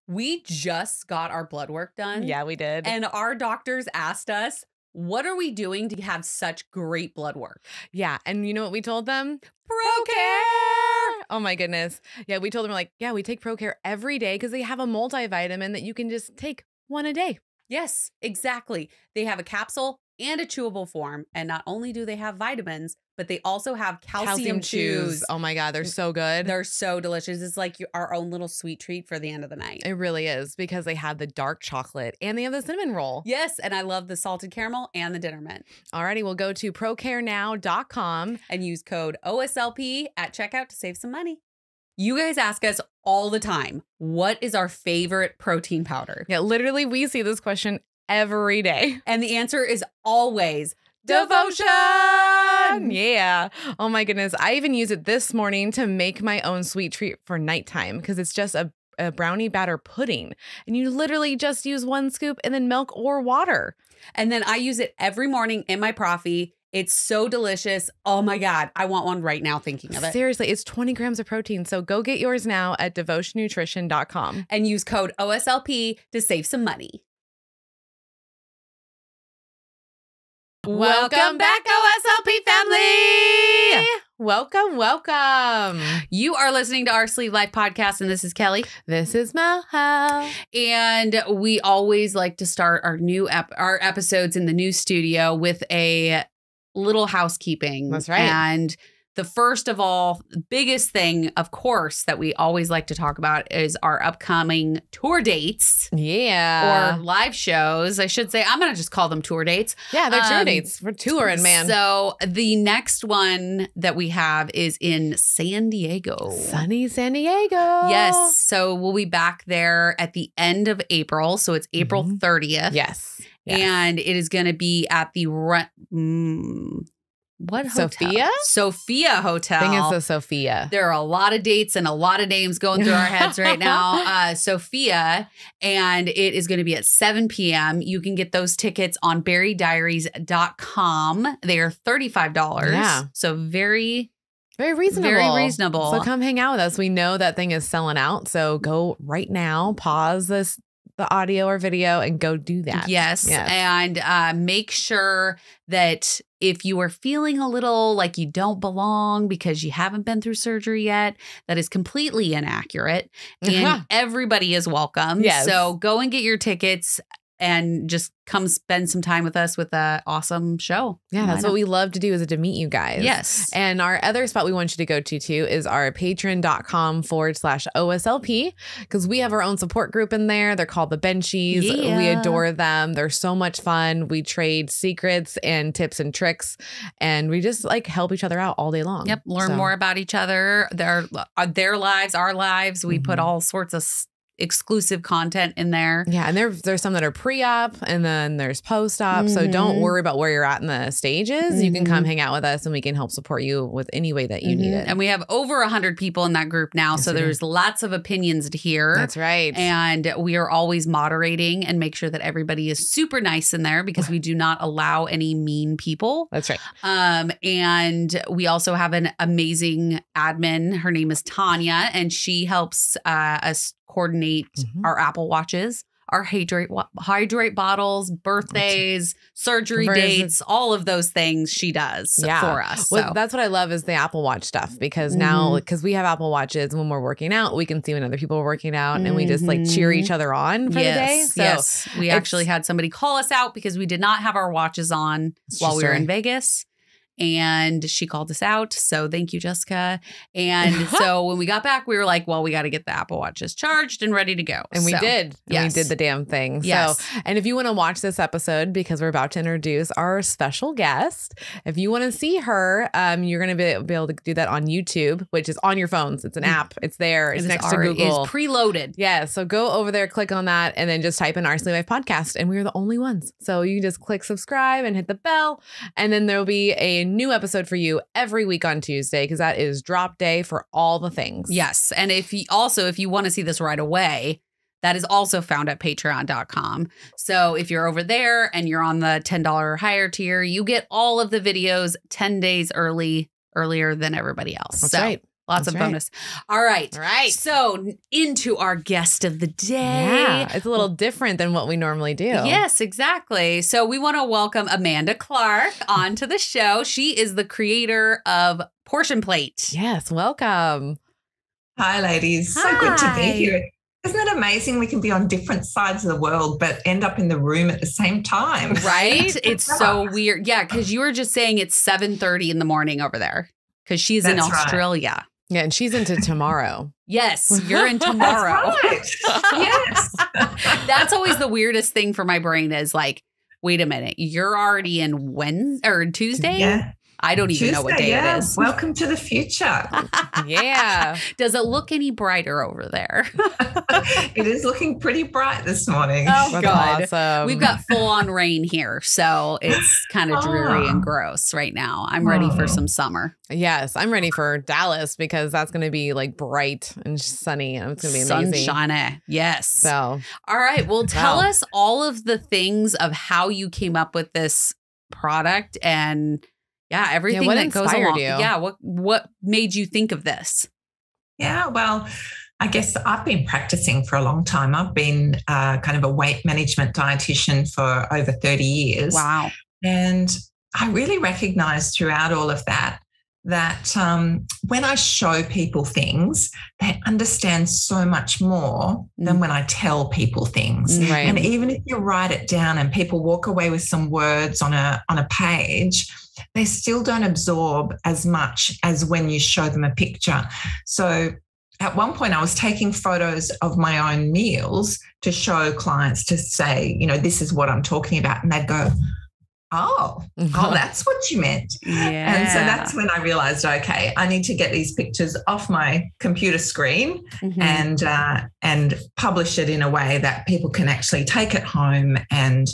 We just got our blood work done. Yeah, we did. And our doctors asked us, what are we doing to have such great blood work? Yeah. And you know what we told them? ProCare! Oh my goodness. Yeah, we told them, like, yeah, we take ProCare every day because they have a multivitamin that you can just take one a day. Yes, exactly. They have a capsule and a chewable form. And not only do they have vitamins, but they also have calcium chews. Oh my God, they're so good. They're so delicious. It's like our own little sweet treat for the end of the night. It really is, because they have the dark chocolate and they have the cinnamon roll. Yes, and I love the salted caramel and the dinner mint. Alrighty, we'll go to procarenow.com and use code OSLP at checkout to save some money. You guys ask us all the time, what is our favorite protein powder? Yeah, literally, we see this question every day. And the answer is always Devotion! Yeah. Oh my goodness. I even use it this morning to make my own sweet treat for nighttime, because it's just a brownie batter pudding. And you literally just use 1 scoop and then milk or water. And then I use it every morning in my coffee. It's so delicious. Oh my God. I want one right now thinking of it. Seriously, it's 20 grams of protein. So go get yours now at devotionnutrition.com. And use code OSLP to save some money. Welcome back, OSLP family. Welcome. You are listening to our Sleeve Life podcast, and this is Kelly. This is Mel. And we always like to start our our episodes in the new studio with a little housekeeping. That's right. And the first of all, biggest thing, of course, that we always like to talk about is our upcoming tour dates. Yeah. Or live shows. I should say, I'm going to just call them tour dates. Yeah, they're tour dates. We're touring, man. So the next one that we have is in San Diego. Sunny San Diego. Yes. So we'll be back there at the end of April. So it's April 30th. Yes. And it is going to be at the what hotel? Sophia Hotel. I think it's the Sophia. There are a lot of dates and a lot of names going through our heads right now. Sophia, and it is going to be at 7 p.m. You can get those tickets on berrydiaries.com. They are $35. Yeah. So very reasonable. Very reasonable. So come hang out with us. We know that thing is selling out. So go right now, pause the audio or video, and go do that. Yes. And make sure that if you are feeling a little like you don't belong because you haven't been through surgery yet, that is completely inaccurate. And everybody is welcome. Yes. So go and get your tickets and just come spend some time with us with an awesome show. Yeah, that's what we love to do, is to meet you guys. Yes. And our other spot we want you to go to too is our patreon.com/OSLP, because we have our own support group in there. They're called the Benchies. Yeah. We adore them. They're so much fun. We trade secrets and tips and tricks, and we just like help each other out all day long. Yep. Learn more about each other, their lives, our lives. We put all sorts of exclusive content in there. Yeah, and there's some that are pre-op and then there's post-op. So don't worry about where you're at in the stages. You can come hang out with us and we can help support you with any way that you need it. And we have over 100 people in that group now. Yes, so there's lots of opinions to hear. That's right. And we are always moderating and make sure that everybody is super nice in there, because we do not allow any mean people. That's right. And we also have an amazing admin. Her name is Tanya, and she helps us coordinate our Apple Watches, our hydrate bottles, birthdays, surgery dates, all of those things she does for us. Well, that's what I love, is the Apple Watch stuff, because now, because we have Apple Watches, when we're working out, we can see when other people are working out, and we just like cheer each other on for the day. So yes, we actually had somebody call us out because we did not have our watches on while we were in Vegas. And she called us out. So thank you, Jessica. And so when we got back, we were like, well, we got to get the Apple Watches charged and ready to go. And we did. And we did the damn thing. Yes. So, and if you want to watch this episode, because we're about to introduce our special guest, if you want to see her, you're going to be able to do that on YouTube, which is on your phones. It's an app. It's there. It's next to Google. It's preloaded. Yeah. So go over there, click on that, and then just type in Our Sleeve Life Podcast. And we're the only ones. So you can just click subscribe and hit the bell. And then there'll be a new episode for you every week on Tuesday, because that is drop day for all the things. Yes. And if you want to see this right away, that is also found at patreon.com. So if you're over there and you're on the $10 or higher tier, you get all of the videos 10 days earlier than everybody else. That's right. Lots of bonus. All right. So into our guest of the day. Yeah, it's a little different than what we normally do. Yes, exactly. So we want to welcome Amanda Clark onto the show. She is the creator of Portion Plate. Yes, welcome. Hi, ladies. So good to be here. Isn't it amazing we can be on different sides of the world but end up in the room at the same time? Right? It's so weird. Yeah, because you were just saying it's 7:30 in the morning over there because she's in Australia. Right. Yeah, and she's into tomorrow. Yes, you're in tomorrow. That's right. Yes. That's always the weirdest thing for my brain is like, wait a minute, you're already in Wednesday or Tuesday? Yeah. I don't even know what day it is. Welcome to the future. Yeah. Does it look any brighter over there? It is looking pretty bright this morning. Oh, God. Awesome. We've got full on rain here. So it's kind of dreary and gross right now. I'm ready for some summer. Yes, I'm ready for Dallas because that's going to be like bright and sunny. And it's going to be amazing. Sunshine. Yes. So, all right. Well, tell us all of the things of how you came up with this product and everything that goes along. Yeah. What made you think of this? Yeah, well, I guess I've been practicing for a long time. I've been kind of a weight management dietitian for over 30 years. Wow. And I really recognized throughout all of that when I show people things, they understand so much more than when I tell people things. Right. And even if you write it down and people walk away with some words on a page, they still don't absorb as much as when you show them a picture. So at one point I was taking photos of my own meals to show clients to say, this is what I'm talking about. And they'd go, oh, that's what you meant. Yeah. And so that's when I realized, okay, I need to get these pictures off my computer screen and publish it in a way that people can actually take it home and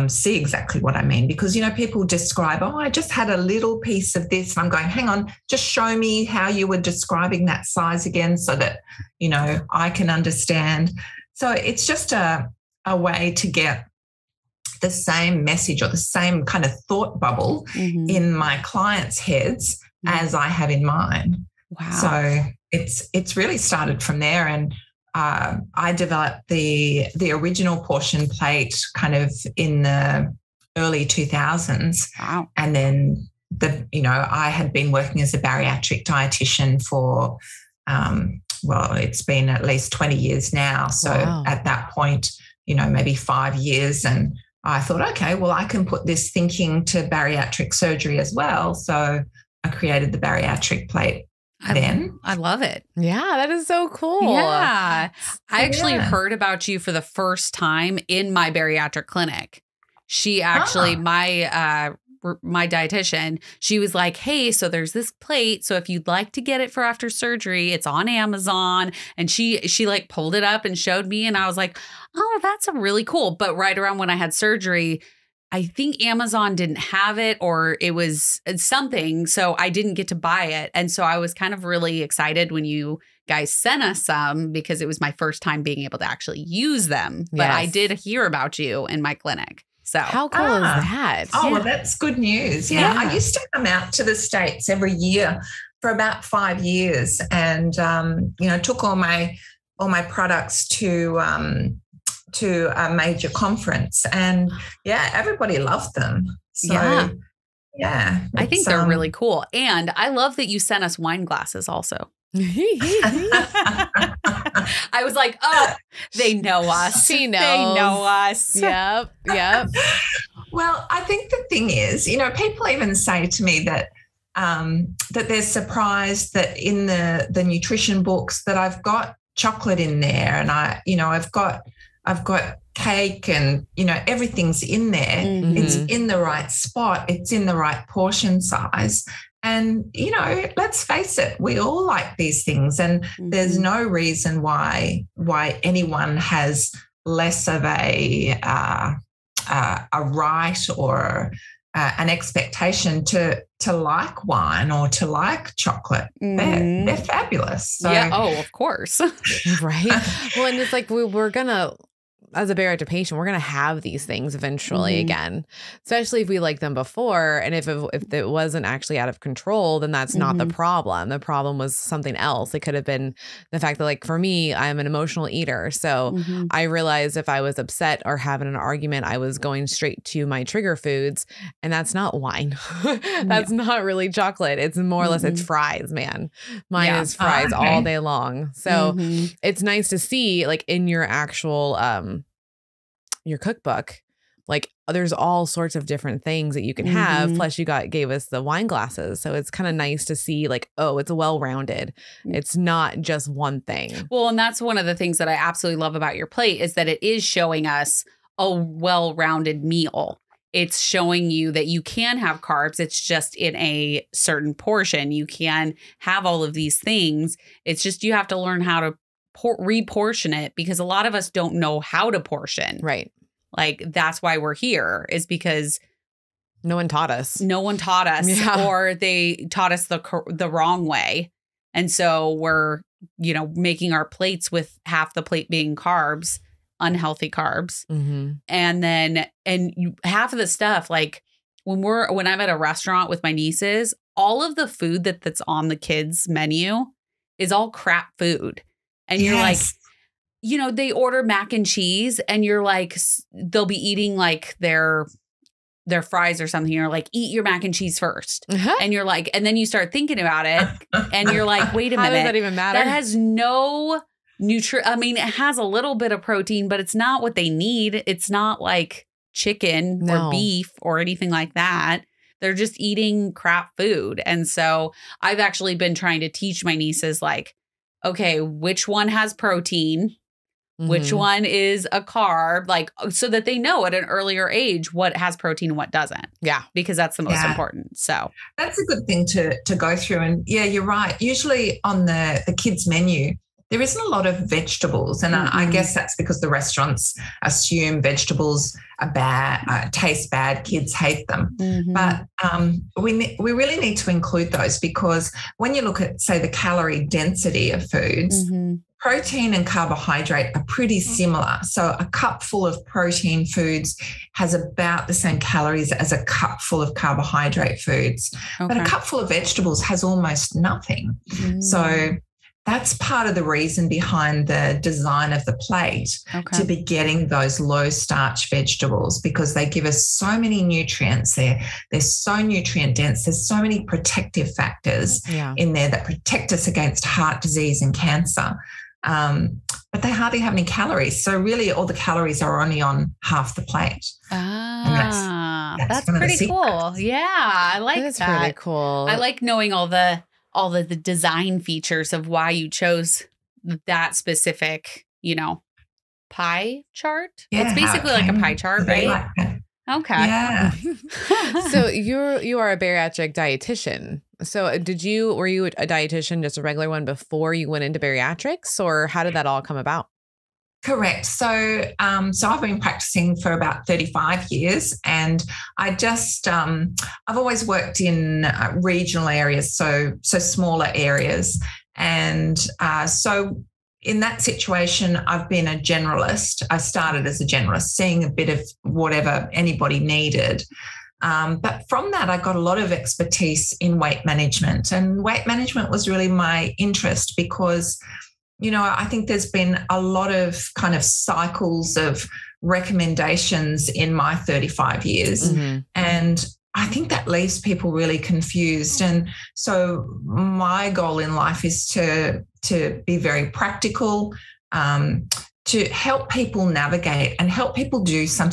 see exactly what I mean. Because, people describe, I just had a little piece of this. And I'm going, hang on, just show me how you were describing that size again so that, I can understand. So it's just a way to get the same message or the same kind of thought bubble in my clients' heads as I have in mine. Wow. So it's really started from there. And I developed the original Portion Plate kind of in the early 2000s. Wow. And then I had been working as a bariatric dietitian for it's been at least 20 years now. So at that point, maybe 5 years. And I thought, okay, well, I can put this thinking to bariatric surgery as well. So I created the Bariatric Plate. I love it. Yeah, that is so cool. Yeah. I actually heard about you for the first time in my bariatric clinic. She actually, my dietitian, she was like, hey, so there's this plate. So if you'd like to get it for after surgery, it's on Amazon. And she like pulled it up and showed me. And I was like, oh, that's really cool. But right around when I had surgery, I think Amazon didn't have it or it was something. So I didn't get to buy it. And so I was kind of really excited when you guys sent us some because it was my first time being able to actually use them. But I did hear about you in my clinic. So how cool is that? Oh, well, that's good news. Yeah. I used to come out to the States every year for about 5 years and, took all my products to a major conference and everybody loved them. So I think they're really cool. And I love that you sent us wine glasses also. I was like, oh, they know us. She knows. They know us. Yep. Well, I think the thing is, people even say to me that that they're surprised that in the nutrition books that I've got chocolate in there and I've got cake and, everything's in there. Mm-hmm. It's in the right spot. It's in the right portion size. And, let's face it, we all like these things. And there's no reason why anyone has less of a right or an expectation to like wine or to like chocolate. They're fabulous. So. Yeah. Oh, of course. Right. Well, and it's like we're going to as a bariatric patient, we're going to have these things eventually again, especially if we like them before. And if it wasn't actually out of control, then that's not the problem. The problem was something else. It could have been the fact that, like, for me, I'm an emotional eater. So I realized if I was upset or having an argument, I was going straight to my trigger foods, and that's not wine. That's not really chocolate. It's more or less, it's fries, man. Mine is fries all day long. So it's nice to see, like, in your actual, your cookbook, like, there's all sorts of different things that you can have. Plus you gave us the wine glasses. So it's kind of nice to see, like, oh, it's well-rounded. It's not just one thing. Well, and that's one of the things that I absolutely love about your plate is that it is showing us a well-rounded meal. It's showing you that you can have carbs. It's just in a certain portion. You can have all of these things. It's just you have to learn how to reportion it, because a lot of us don't know how to portion. Right. Like, that's why we're here, is because no one taught us. Or they taught us the wrong way. And so we're, making our plates with half the plate being carbs, unhealthy carbs. And half of the stuff, like when I'm at a restaurant with my nieces, all of the food that's on the kids' menu is all crap food. And you're like, they order mac and cheese, and you're like, they'll be eating like their fries or something. You're like, eat your mac and cheese first. And you're like, and then you start thinking about it, and you're like, wait a minute. How does that even matter? That has no I mean, it has a little bit of protein, but it's not what they need. It's not like chicken or beef or anything like that. They're just eating crap food. And so I've actually been trying to teach my nieces, like, okay, which one has protein? Which one is a carb? Like, so that they know at an earlier age what has protein and what doesn't. Yeah. Because that's the most important. So that's a good thing to go through. And yeah, you're right. Usually on the kids' menu, there isn't a lot of vegetables. And I guess that's because the restaurants assume vegetables are bad, taste bad, kids hate them. But we really need to include those, because when you look at, say, the calorie density of foods, protein and carbohydrate are pretty similar. So a cup full of protein foods has about the same calories as a cup full of carbohydrate foods. But a cup full of vegetables has almost nothing. So that's part of the reason behind the design of the plate, to be getting those low starch vegetables, because they give us so many nutrients there. They're so nutrient dense. There's so many protective factors in there that protect us against heart disease and cancer. But they hardly have any calories. So really all the calories are only on half the plate. That's pretty cool. Yeah, I like that. That's pretty cool. I like knowing all the design features of why you chose that specific, pie chart. Yeah, it's basically like a pie chart, right? Like that. Okay. Yeah. So you are a bariatric dietitian. So were you a dietitian, just a regular one, before you went into bariatrics, or how did that all come about? Correct. So I've been practicing for about 35 years, and I just I've always worked in regional areas, so smaller areas, and so in that situation, I've been a generalist. I started as a generalist, seeing a bit of whatever anybody needed. But from that, I got a lot of expertise in weight management, and weight management was really my interest because I think there's been a lot of kind of cycles of recommendations in my 35 years. And I think that leaves people really confused. And so my goal in life is to be very practical, to help people navigate and help people do some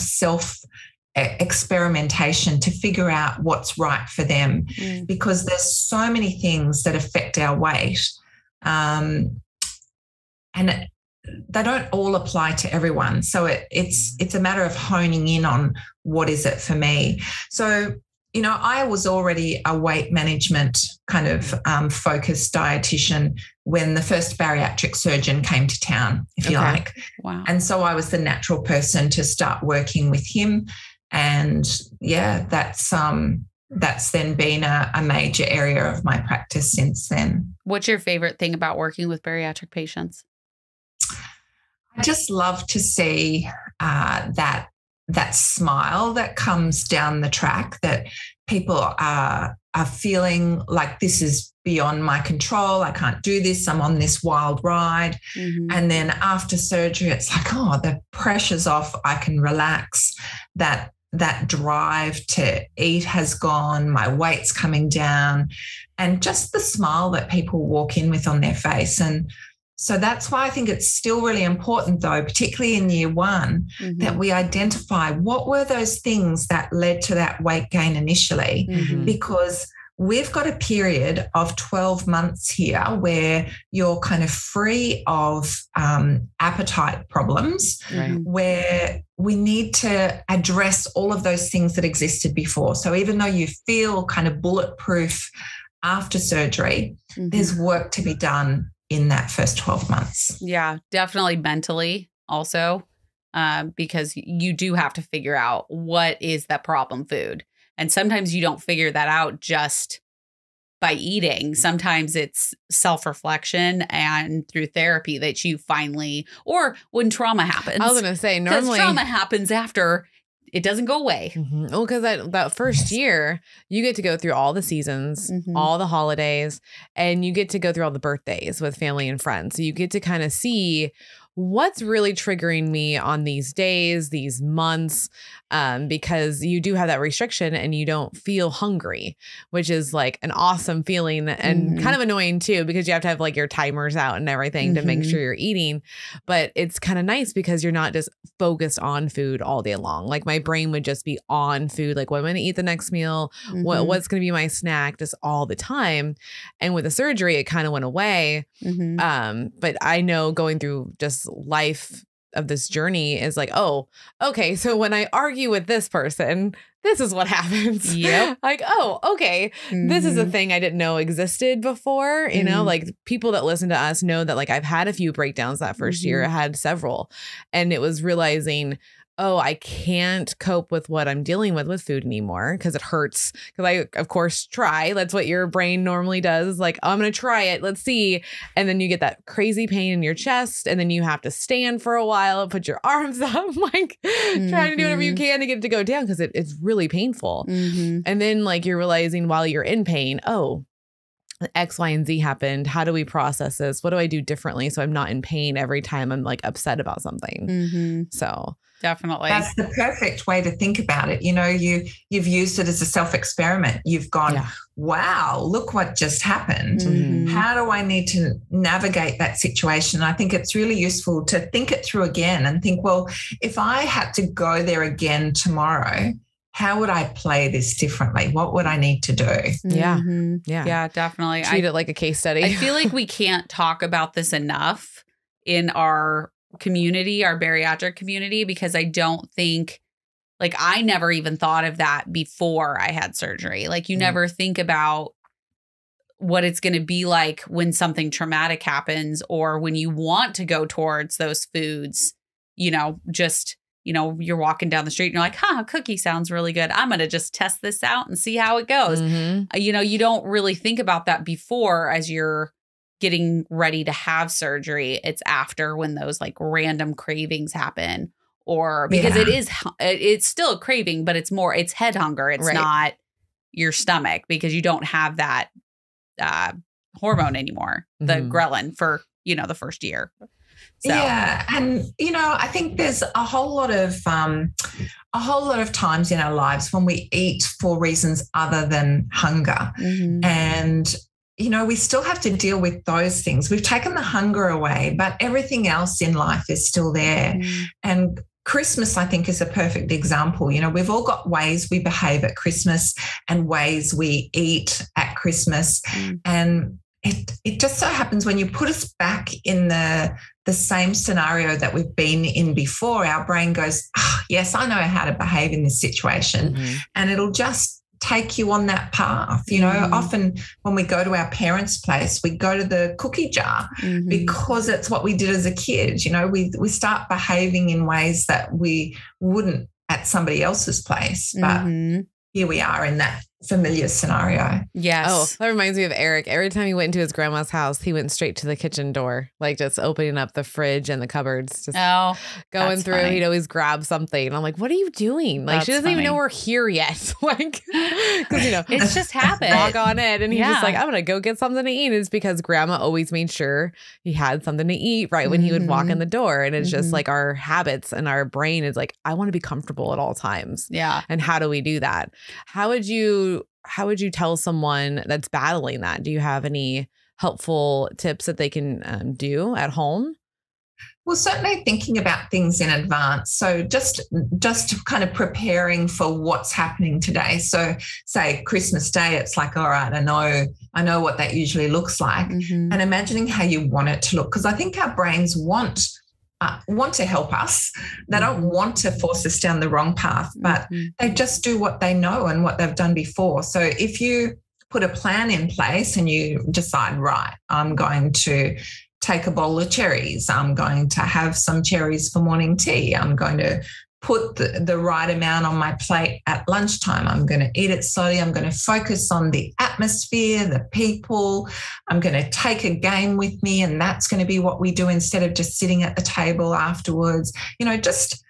experimentation to figure out what's right for them, because there's so many things that affect our weight. And they don't all apply to everyone. So it's a matter of honing in on what is it for me. So, I was already a weight management kind of focused dietitian when the first bariatric surgeon came to town, if you like. Wow. And so I was the natural person to start working with him. And that's then been a major area of my practice since then. What's your favorite thing about working with bariatric patients? I just love to see that smile that comes down the track, that people are feeling like this is beyond my control. I can't do this. I'm on this wild ride. Mm-hmm. And then after surgery, it's like, oh, the pressure's off. I can relax. That drive to eat has gone. My weight's coming down. And just the smile that people walk in with on their face. And so that's why I think it's still really important, though, particularly in year one, Mm-hmm. that we identify what were those things that led to that weight gain initially, Mm-hmm. because we've got a period of 12 months here where you're kind of free of appetite problems, Right. where we need to address all of those things that existed before. So even though you feel kind of bulletproof after surgery, Mm-hmm. there's work to be done in that first 12 months. Yeah, definitely mentally also, because you do have to figure out what is that problem food. And sometimes you don't figure that out just by eating. Sometimes it's self-reflection and through therapy that you finally, or when trauma happens. I was going to say, normally trauma happens after, it doesn't go away. Mm-hmm. Well, because that first year, you get to go through all the seasons, Mhm. all the holidays, and you get to go through all the birthdays with family and friends. So you get to kind of see what's really triggering me on these days, these months, because you do have that restriction and you don't feel hungry, which is like an awesome feeling and Mhm. kind of annoying too, because you have to have like your timers out and everything to make Mhm. sure you're eating. But it's kind of nice because you're not just focused on food all day long. Like my brain would just be on food, like what am I going to eat the next meal? Mhm. What's going to be my snack, just all the time. And with the surgery, it kind of went away. Mhm. But I know going through just life of this journey is like, oh, okay. So when I argue with this person, this is what happens. Yep. Like, oh, okay. This is a Mhm. thing I didn't know existed before. You know, Mhm. like people that listen to us know that like I've had a few breakdowns that first year. I had several. And it was realizing, oh, I can't cope with what I'm dealing with food anymore because it hurts. Because I, of course, try. That's what your brain normally does. Like, oh, I'm going to try it. Let's see. And then you get that crazy pain in your chest. And then you have to stand for a while and put your arms up, like trying to do whatever you can to get it to go down because it's really painful. Mhm. And then like you're realizing while you're in pain, oh, X, Y, and Z happened. How do we process this? What do I do differently so I'm not in pain every time I'm like upset about something? Mhm. So Definitely. That's the perfect way to think about it. You know, you've used it as a self-experiment. You've gone, Yeah. wow, look what just happened. Mhm. How do I need to navigate that situation? I think it's really useful to think it through again and think, well, if I had to go there again tomorrow, how would I play this differently? What would I need to do? Yeah. Mhm. Yeah. Yeah, definitely. Treat it like a case study. I feel like we can't talk about this enough in our community, our bariatric community, because I don't think, like, I never even thought of that before I had surgery. Like, you never think about what it's going to be like when something traumatic happens or when you want to go towards those foods, you know, just, you know, you're walking down the street and you're like, a cookie sounds really good. I'm going to just test this out and see how it goes. Mhm. You know, you don't really think about that before as you're getting ready to have surgery. It's after when those like random cravings happen, or because it's still a craving, but it's head hunger. It's Right. not your stomach because you don't have that hormone anymore, the Mhm. ghrelin for, you know, the first year. So. Yeah. And, you know, I think there's a whole lot of times in our lives when we eat for reasons other than hunger. Mhm. And, you know, we still have to deal with those things. We've taken the hunger away, but everything else in life is still there. Mhm. And Christmas, I think, is a perfect example. You know, we've all got ways we behave at Christmas and ways we eat at Christmas. Mm. And it just so happens when you put us back in the same scenario that we've been in before, our brain goes, yes, I know how to behave in this situation. Mhm. And it'll just take you on that path. You know, often when we go to our parents' place, we go to the cookie jar Mhm. because it's what we did as a kid. You know, we start behaving in ways that we wouldn't at somebody else's place. But Mhm. here we are in that familiar scenario. Yes. Oh, that reminds me of Eric. Every time he went into his grandma's house, he went straight to the kitchen door, like just opening up the fridge and the cupboards, just going through. Funny. He'd always grab something. I'm like, what are you doing? Like, she doesn't even know we're here yet. Like, because, it's just habit. Log on in. And he's just like, I'm going to go get something to eat. And it's because grandma always made sure he had something to eat right when he would walk in the door. And it's just like our habits and our brain is like, I want to be comfortable at all times. Yeah. And how do we do that? How would you tell someone that's battling that? Do you have any helpful tips that they can do at home? Well, certainly thinking about things in advance. So just kind of preparing for what's happening today. So say Christmas Day, it's like, all right, I know what that usually looks like, and imagining how you want it to look. Because I think our brains want to help us. They don't want to force us down the wrong path, but they just do what they know and what they've done before. So if you put a plan in place and you decide, right, I'm going to take a bowl of cherries, I'm going to have some cherries for morning tea, I'm going to put the right amount on my plate at lunchtime, I'm going to eat it slowly, I'm going to focus on the atmosphere, the people, I'm going to take a game with me, and that's going to be what we do instead of just sitting at the table afterwards. Just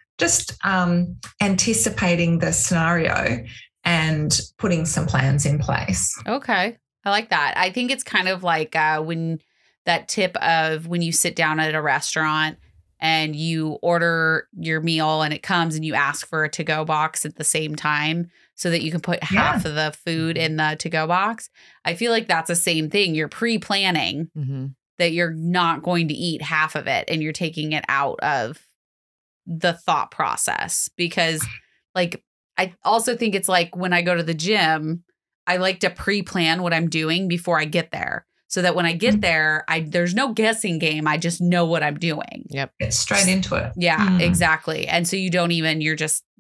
anticipating the scenario and putting some plans in place. Okay. I like that. I think it's kind of like when that tip of when you sit down at a restaurant and you order your meal and it comes and you ask for a to-go box at the same time so that you can put half of the food in the to-go box. I feel like that's the same thing. You're pre-planning that you're not going to eat half of it and you're taking it out of the thought process. Because like, I also think it's like when I go to the gym, I like to pre-plan what I'm doing before I get there. So that when I get there, there's no guessing game. I just know what I'm doing. Yep. Get straight into it. Yeah, exactly. And so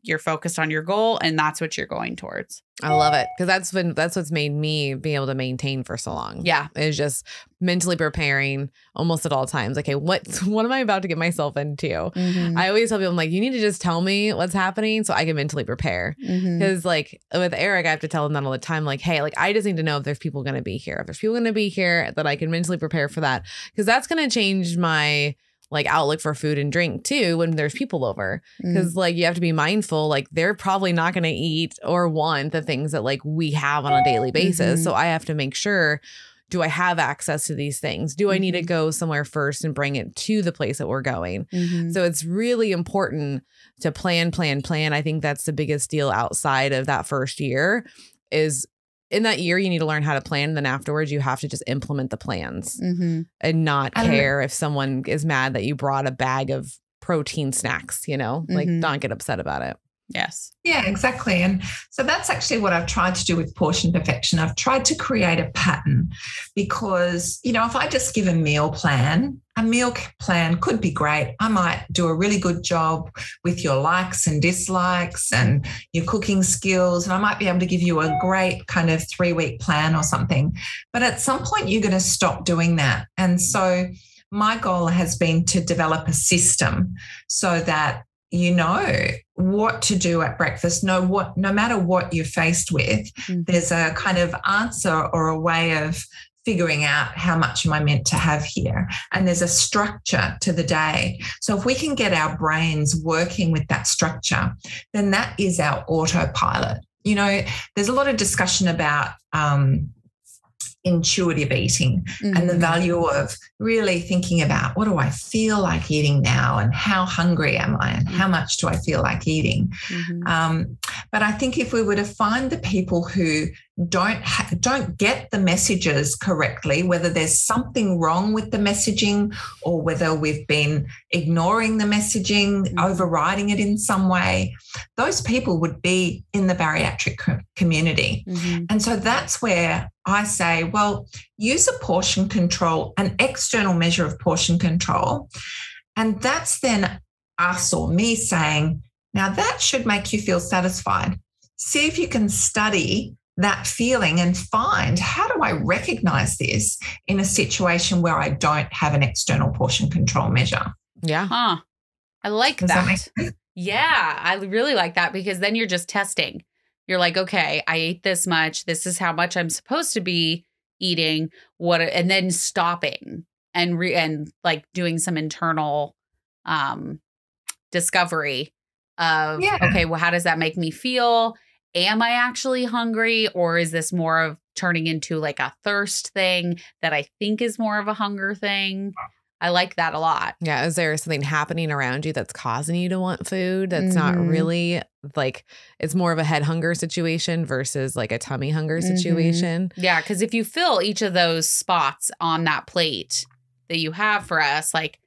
you're focused on your goal and that's what you're going towards. I love it. Because that's what's made me be able to maintain for so long. Yeah. Is just mentally preparing almost at all times. Okay, what am I about to get myself into? I always tell people, I'm like, you need to just tell me what's happening so I can mentally prepare. Because like with Eric, I have to tell him that all the time. Like, hey, like I just need to know if there's people going to be here. If there's people going to be here, that I can mentally prepare for that. Because that's going to change my like outlook for food and drink too when there's people over, because like you have to be mindful, like they're probably not going to eat or want the things that like we have on a daily basis. So I have to make sure, do I have access to these things? Do I need to go somewhere first and bring it to the place that we're going? So it's really important to plan. I think that's the biggest deal outside of that first year is in that year, you need to learn how to plan. And then afterwards, you have to just implement the plans and not care if someone is mad that you brought a bag of protein snacks, like don't get upset about it. Yes. Yeah, exactly. And so that's actually what I've tried to do with portion perfection. I've tried to create a pattern because, if I just give a meal plan could be great. I might do a really good job with your likes and dislikes and your cooking skills, and I might be able to give you a great kind of 3-week plan or something. But at some point, you're going to stop doing that. And so my goal has been to develop a system so that you know what to do at breakfast, no matter what you're faced with, there's a kind of answer or a way of figuring out how much am I meant to have here. And there's a structure to the day. So if we can get our brains working with that structure, then that is our autopilot. There's a lot of discussion about intuitive eating and the value of really thinking about what do I feel like eating now and how hungry am I and how much do I feel like eating. But I think if we were to find the people who don't get the messages correctly, whether there's something wrong with the messaging or whether we've been ignoring the messaging, overriding it in some way, those people would be in the bariatric community. And so that's where I say, well, use a portion control, an external measure of portion control. And that's then us or me saying, now that should make you feel satisfied. See if you can study that feeling and find, how do I recognize this in a situation where I don't have an external portion control measure? Yeah. I like that. Yeah, I really like that because then you're just testing. You're like, okay, I ate this much. This is how much I'm supposed to be eating. And then stopping and like doing some internal discovery of, okay, well, how does that make me feel? Am I actually hungry? Or is this more of turning into like a thirst thing that I think is more of a hunger thing? I like that a lot. Yeah. Is there something happening around you that's causing you to want food that's not really like, it's more of a head hunger situation versus like a tummy hunger situation? Yeah. Because if you fill each of those spots on that plate that you have for us, like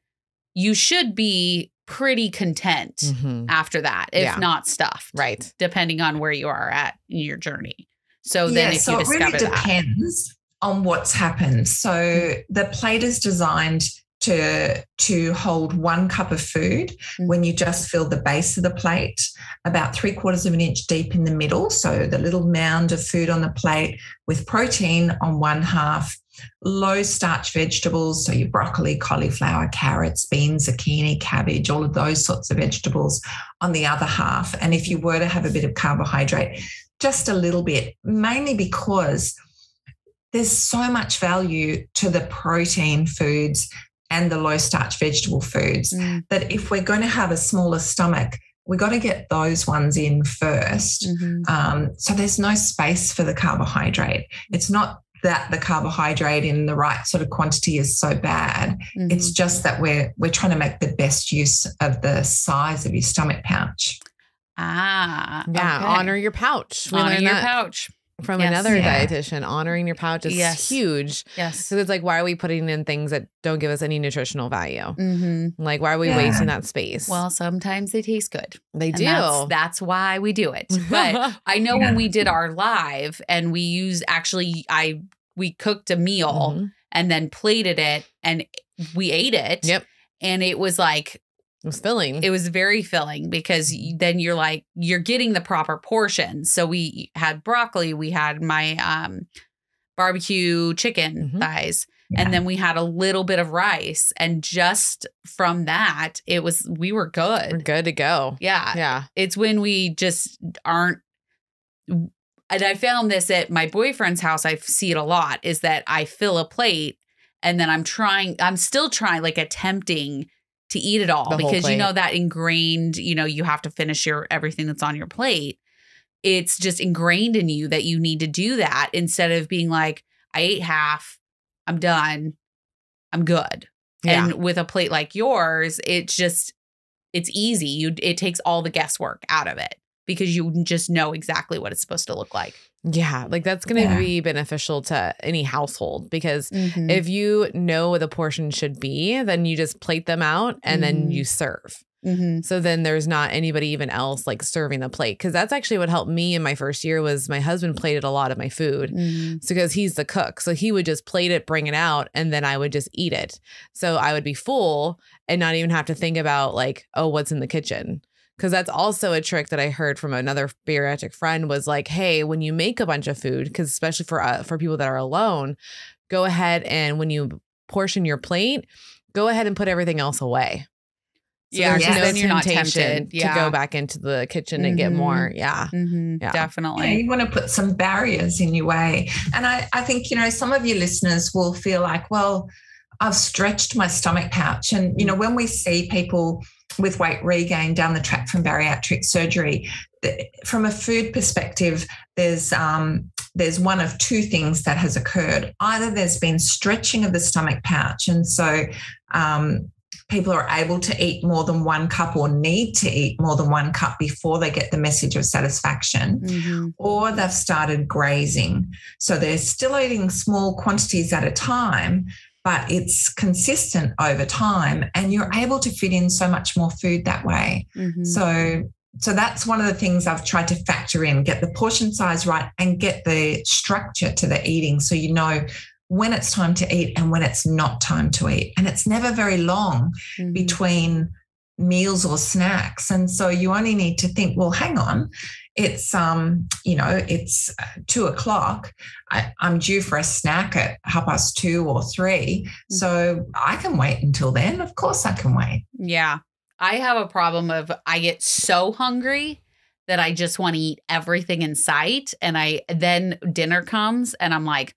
you should be pretty content after that, if not stuffed. Right. Depending on where you are at in your journey. So then if you discover it really depends on what's happened. So the plate is designed to hold 1 cup of food when you just fill the base of the plate, about 3/4 of an inch deep in the middle. So the little mound of food on the plate with protein on 1/2, low starch vegetables. So your broccoli, cauliflower, carrots, beans, zucchini, cabbage, all of those sorts of vegetables on the other half. And if you were to have a bit of carbohydrate, just a little bit, mainly because there's so much value to the protein foods and the low starch vegetable foods that if we're going to have a smaller stomach, we got to get those ones in first. So there's no space for the carbohydrate. It's not that the carbohydrate in the right sort of quantity is so bad. It's just that we're trying to make the best use of the size of your stomach pouch. Yeah. Okay. Honor your pouch. Honor your pouch. From another dietitian, honoring your pouch is huge. Yes. So it's like, why are we putting in things that don't give us any nutritional value? Like, why are we wasting that space? Well, sometimes they taste good. They do. That's why we do it. But I know when we did our live and we used, we cooked a meal and then plated it and we ate it. Yep. And it was like, it was filling. It was very filling because then you're like, you're getting the proper portions. So we had broccoli, we had my barbecue chicken thighs, and then we had a little bit of rice. And just from that, we were good. We're good to go. Yeah. Yeah. It's when we just aren't. And I found this at my boyfriend's house. I see it a lot, is that I fill a plate and then I'm still trying, like attempting to eat it all, because that ingrained, you have to finish everything that's on your plate. It's just ingrained in you that you need to do that instead of being like, I ate half, I'm done, I'm good. Yeah. And with a plate like yours, it's easy. It takes all the guesswork out of it because you just know exactly what it's supposed to look like. Yeah, like that's going to be beneficial to any household, because if you know what the portion should be, then you just plate them out and then you serve. So then there's not anybody even else like serving the plate, because that's actually what helped me in my first year. Was my husband plated a lot of my food, so because he's the cook, so he would just plate it, bring it out, and then I would just eat it. So I would be full and not even have to think about like, oh, what's in the kitchen. Because that's also a trick that I heard from another bariatric friend, was like, hey, when you make a bunch of food, because especially for people that are alone, go ahead and when you portion your plate, go ahead and put everything else away. So there's no you're not tempted to go back into the kitchen and get more. Yeah. Definitely. Yeah, you want to put some barriers in your way. And I think, some of your listeners will feel like, well, I've stretched my stomach pouch. And, when we see people with weight regain down the track from bariatric surgery, from a food perspective, there's one of two things that has occurred. Either there's been stretching of the stomach pouch, and so people are able to eat more than 1 cup or need to eat more than 1 cup before they get the message of satisfaction, or they've started grazing. So they're still eating small quantities at a time, but it's consistent over time, and you're able to fit in so much more food that way. So that's one of the things I've tried to factor in, get the portion size right and get the structure to the eating, so you know when it's time to eat and when it's not time to eat. And it's never very long between meals or snacks. And so you only need to think, well, hang on, it's, it's 2:00. I'm due for a snack at 2:30 or 3. So I can wait until then. Of course I can wait. Yeah. I have a problem of I get so hungry that I just want to eat everything in sight. And then dinner comes and I'm like,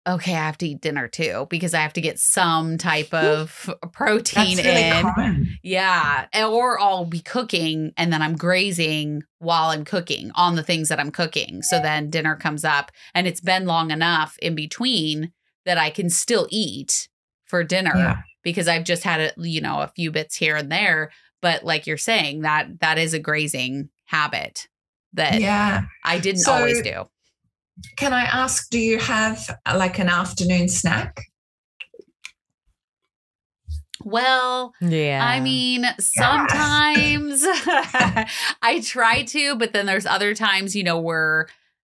okay, I have to eat dinner too, because I have to get some type of protein That's really in. common. Yeah. Or I'll be cooking and then I'm grazing while I'm cooking on the things that I'm cooking. So then dinner comes up and it's been long enough in between that I can still eat for dinner because I've just had a few bits here and there. But like you're saying, that is a grazing habit that I didn't always do. Can I ask, do you have like an afternoon snack? Well, I mean, sometimes I try to, but then there's other times, where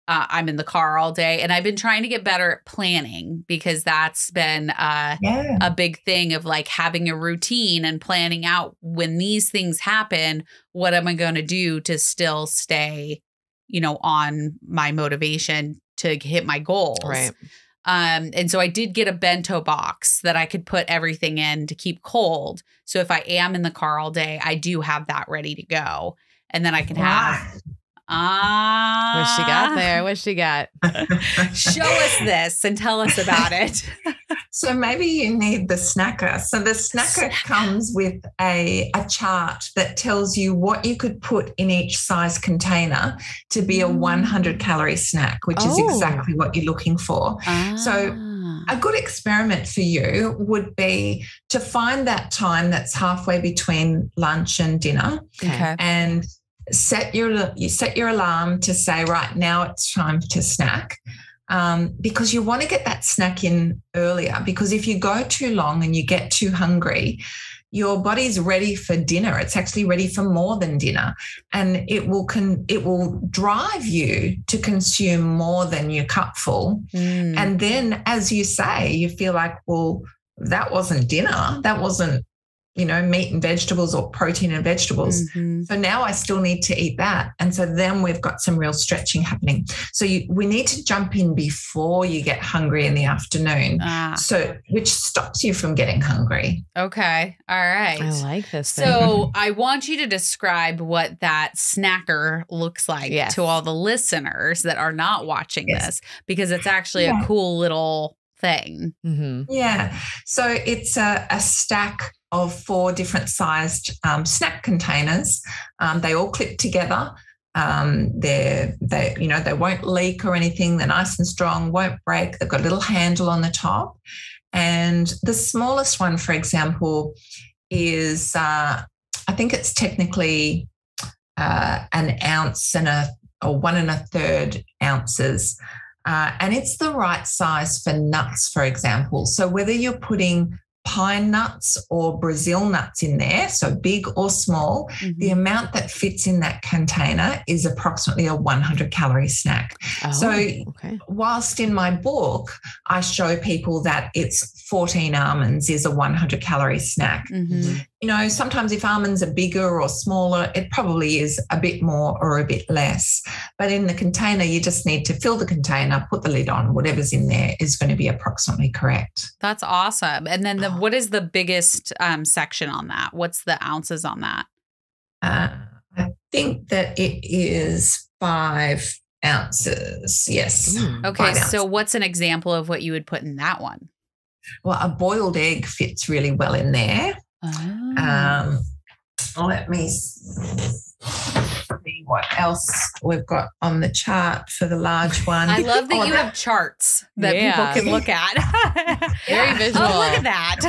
I'm in the car all day, and I've been trying to get better at planning because that's been a big thing of like having a routine and planning out when these things happen, what am I going to do to still stay on my motivation to hit my goals. Right. And so I did get a bento box that I could put everything in to keep cold. So if I am in the car all day, I do have that ready to go. And then I can have what she got there? What she got? Show us this and tell us about it. So maybe you need the snacker. So the snacker comes with a chart that tells you what you could put in each size container to be a 100-calorie snack, which is exactly what you're looking for. So a good experiment for you would be to find that time that's halfway between lunch and dinner, and set your alarm to say, right now it's time to snack. Because you want to get that snack in earlier, because if you go too long and you get too hungry, your body's ready for dinner. It's actually ready for more than dinner, and it will drive you to consume more than your cupful. And then, as you say, you feel like, well, that wasn't dinner. That wasn't meat and vegetables or protein and vegetables. So now I still need to eat that. And so then we've got some real stretching happening. So we need to jump in before you get hungry in the afternoon, which stops you from getting hungry. Okay. All right. I like this. So I want you to describe what that snacker looks like to all the listeners that are not watching this, because it's actually a cool little thing. Yeah. So it's a stack of 4 different sized snack containers. They all clip together. They won't leak or anything. They're nice and strong, won't break. They've got a little handle on the top. And the smallest one, for example, is I think it's technically an ounce or 1 1/3 ounces. And it's the right size for nuts, for example. So whether you're putting pine nuts or Brazil nuts in there, so big or small, the amount that fits in that container is approximately a 100-calorie snack. Whilst in my book, I show people that it's 14 almonds is a 100-calorie snack. Sometimes if almonds are bigger or smaller, it probably is a bit more or a bit less. But in the container, you just need to fill the container, put the lid on, whatever's in there is going to be approximately correct. That's awesome. And then what is the biggest section on that? What's the ounces on that? I think that it is 5 ounces. Yes. Okay. So what's an example of what you would put in that one? Well, a boiled egg fits really well in there. Let me see what else we've got on the chart for the large one. I love that you have charts that people can look at. Very visual. Oh, look at that.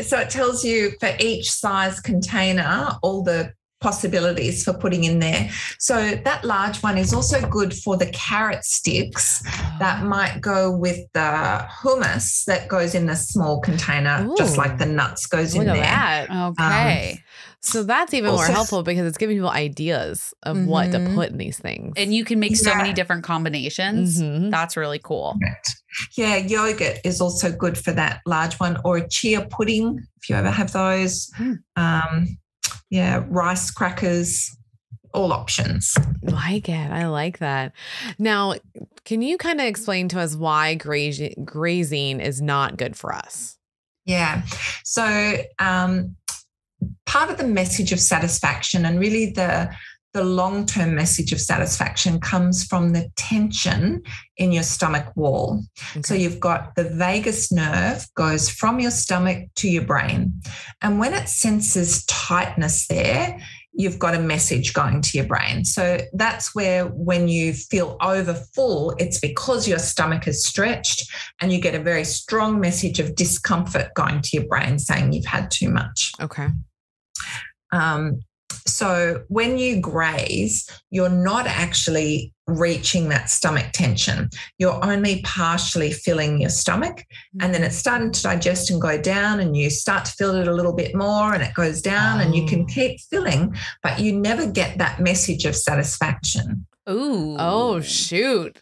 So it tells you for each size container all the possibilities for putting in there. So that large one is also good for the carrot sticks that might go with the hummus that goes in the small container, just like the nuts goes in there. Look at that. Okay. So that's even more helpful because it's giving people ideas of what to put in these things. And you can make so many different combinations. That's really cool. Yeah, yogurt is also good for that large one, or a chia pudding, if you ever have those. Rice crackers, all options. I like that. Now, can you kind of explain to us why grazing is not good for us? Yeah. So part of the message of satisfaction, and really the long-term message of satisfaction, comes from the tension in your stomach wall. Okay. So you've got the vagus nerve goes from your stomach to your brain. And when it senses tightness there, you've got a message going to your brain. So that's where, when you feel over full, it's because your stomach is stretched, and you get a very strong message of discomfort going to your brain saying you've had too much. Okay. So when you graze, you're not actually reaching that stomach tension. You're only partially filling your stomach, and then it's starting to digest and go down, and you start to feel it a little bit more, and it goes down, and you can keep filling, but you never get that message of satisfaction. Ooh. Oh, shoot.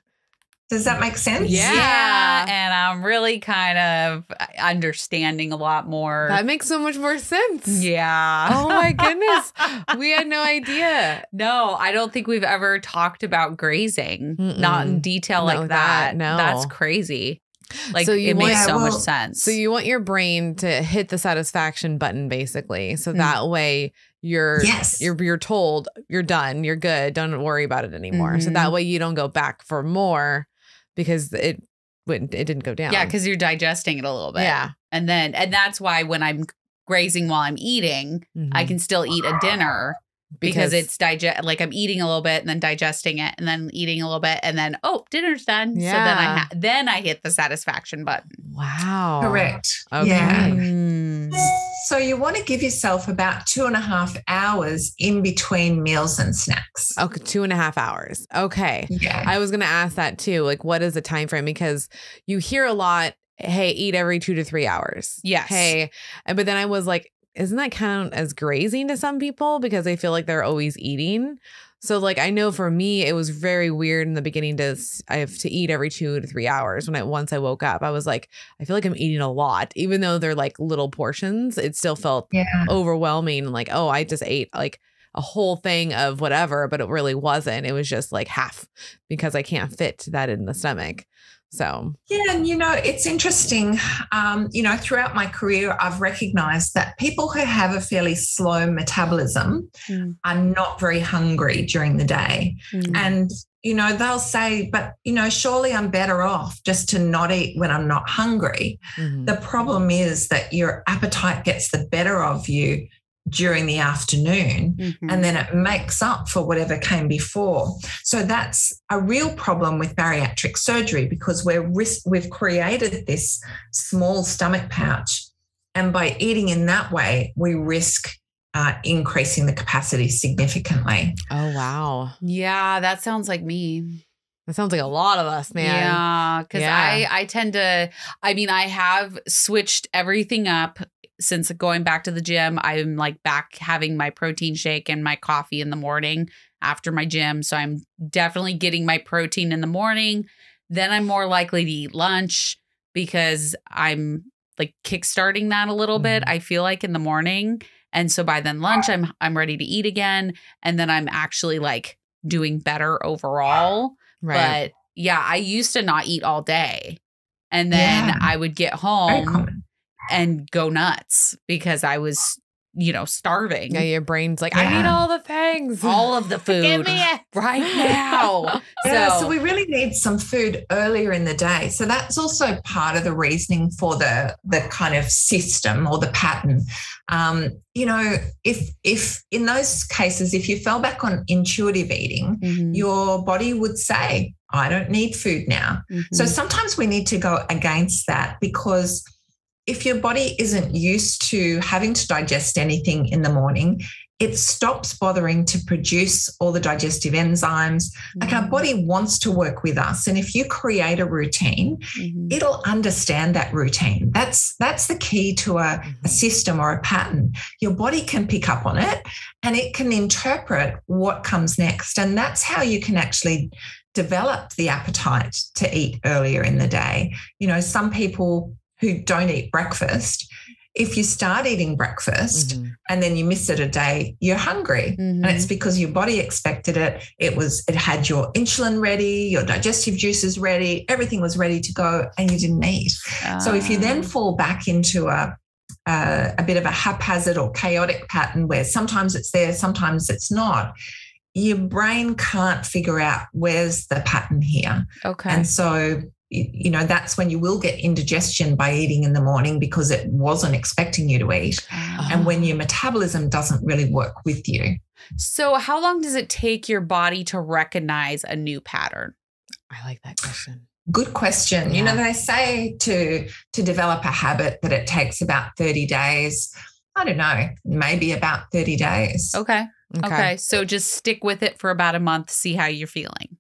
Does that make sense? Yeah. And I'm really kind of understanding a lot more. That makes so much more sense. Yeah. Oh my goodness. We had no idea. No, I don't think we've ever talked about grazing. Not in detail like that. No. That's crazy. Like, so it makes so much sense. So you want your brain to hit the satisfaction button, basically. So that way you're told you're done, you're good, don't worry about it anymore. So that way you don't go back for more, because it didn't go down. Yeah, because you're digesting it a little bit. Yeah. And that's why when I'm grazing while I'm eating, I can still eat a dinner because it's like I'm eating a little bit and then digesting it, and then eating a little bit, and then, dinner's done. Yeah. So then I hit the satisfaction button. Wow. Correct. Okay. Yeah. So you want to give yourself about 2.5 hours in between meals and snacks. Okay, 2.5 hours. Okay. Yeah. I was going to ask that too. Like, what is the time frame? Because you hear a lot, hey, eat every 2 to 3 hours. Yes. Hey, but then I was like, isn't that count as grazing to some people, because they feel like they're always eating? So like, I know for me, it was very weird in the beginning I have to eat every 2 to 3 hours. Once I woke up, I was like, I feel like I'm eating a lot, even though they're like little portions. It still felt overwhelming. Like, I just ate like a whole thing of whatever, but it really wasn't. It was just like half, because I can't fit that in the stomach. So, yeah. And, it's interesting, throughout my career, I've recognized that people who have a fairly slow metabolism are not very hungry during the day. And, they'll say, but, surely I'm better off just to not eat when I'm not hungry. The problem is that your appetite gets the better of you during the afternoon, and then it makes up for whatever came before. So that's a real problem with bariatric surgery, because we've created this small stomach pouch, and by eating in that way, we risk increasing the capacity significantly. Oh, wow. Yeah, that sounds like me. That sounds like a lot of us, man. Yeah, because I tend to, I have switched everything up. Since going back to the gym, I'm like back having my protein shake and my coffee in the morning after my gym. So I'm definitely getting my protein in the morning. Then I'm more likely to eat lunch, because I'm like kickstarting that a little bit, I feel like, in the morning. And so by then lunch, I'm ready to eat again. And then I'm actually like doing better overall. Right. But yeah, I used to not eat all day. And then I would get home and go nuts because I was, starving. Yeah, your brain's like, I need all the things. All of the food. Give me it. Right now. So we really need some food earlier in the day. So that's also part of the reasoning for the kind of system or the pattern. If in those cases, if you fell back on intuitive eating, your body would say, I don't need food now. So sometimes we need to go against that, because if your body isn't used to having to digest anything in the morning, it stops bothering to produce all the digestive enzymes. Like, our body wants to work with us. And if you create a routine, it'll understand that routine. That's the key to a system or a pattern. Your body can pick up on it, and it can interpret what comes next. And that's how you can actually develop the appetite to eat earlier in the day. Some people who don't eat breakfast, if you start eating breakfast and then you miss it a day, you're hungry. And it's because your body expected it. It had your insulin ready, your digestive juices ready, everything was ready to go, and you didn't eat. So if you then fall back into a a bit of a haphazard or chaotic pattern where sometimes it's there, sometimes it's not, your brain can't figure out where's the pattern here. Okay. And so, that's when you will get indigestion by eating in the morning because it wasn't expecting you to eat. And when your metabolism doesn't really work with you. So how long does it take your body to recognize a new pattern? I like that question. Good question. Yeah. They say to develop a habit that it takes about 30 days. I don't know, maybe about 30 days. Okay. So just stick with it for about a month, see how you're feeling.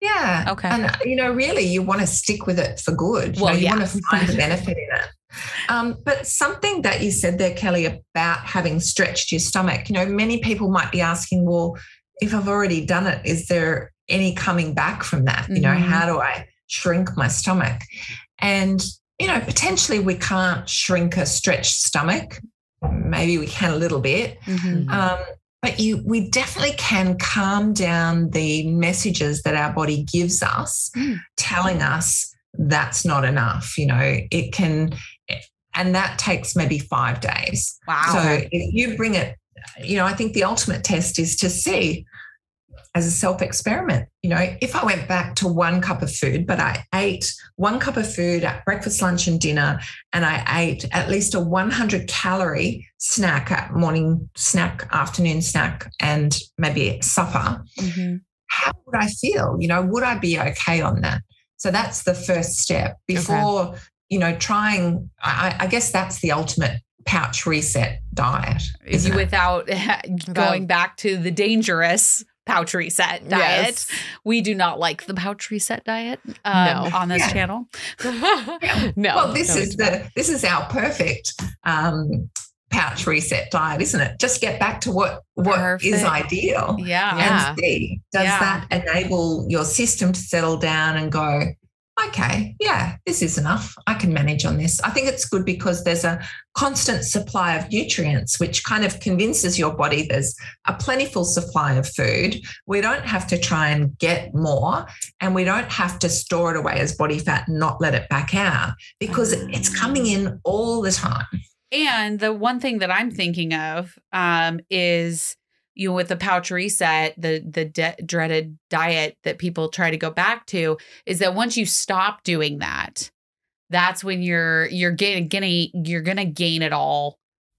Yeah. Okay. And, really you want to stick with it for good. Well, you want to find the benefit in it. But something that you said there, Kelly, about having stretched your stomach, many people might be asking, well, if I've already done it, is there any coming back from that? How do I shrink my stomach? And, potentially we can't shrink a stretched stomach. Maybe we can a little bit. But we definitely can calm down the messages that our body gives us, telling us that's not enough. It can, and that takes maybe 5 days. Wow. So if you bring it, I think the ultimate test is to see as a self-experiment, if I went back to 1 cup of food, but I ate 1 cup of food at breakfast, lunch, and dinner, and I ate at least a 100-calorie snack at morning snack, afternoon snack, and maybe supper, how would I feel? Would I be okay on that? So that's the first step before, trying, I guess that's the ultimate pouch reset diet. Is you without going back to the dangerous pouch reset diet. Yes. We do not like the pouch reset diet on this channel. No. Well, this is our perfect pouch reset diet, isn't it? Just get back to what is ideal. And see, does that enable your system to settle down and go, okay, this is enough. I can manage on this. I think it's good because there's a constant supply of nutrients, which kind of convinces your body there's a plentiful supply of food. We don't have to try and get more, and we don't have to store it away as body fat and not let it back out because it's coming in all the time. And the one thing that I'm thinking of is, with the pouch reset, the dreaded diet that people try to go back to, is that once you stop doing that, that's when you're gonna gain it all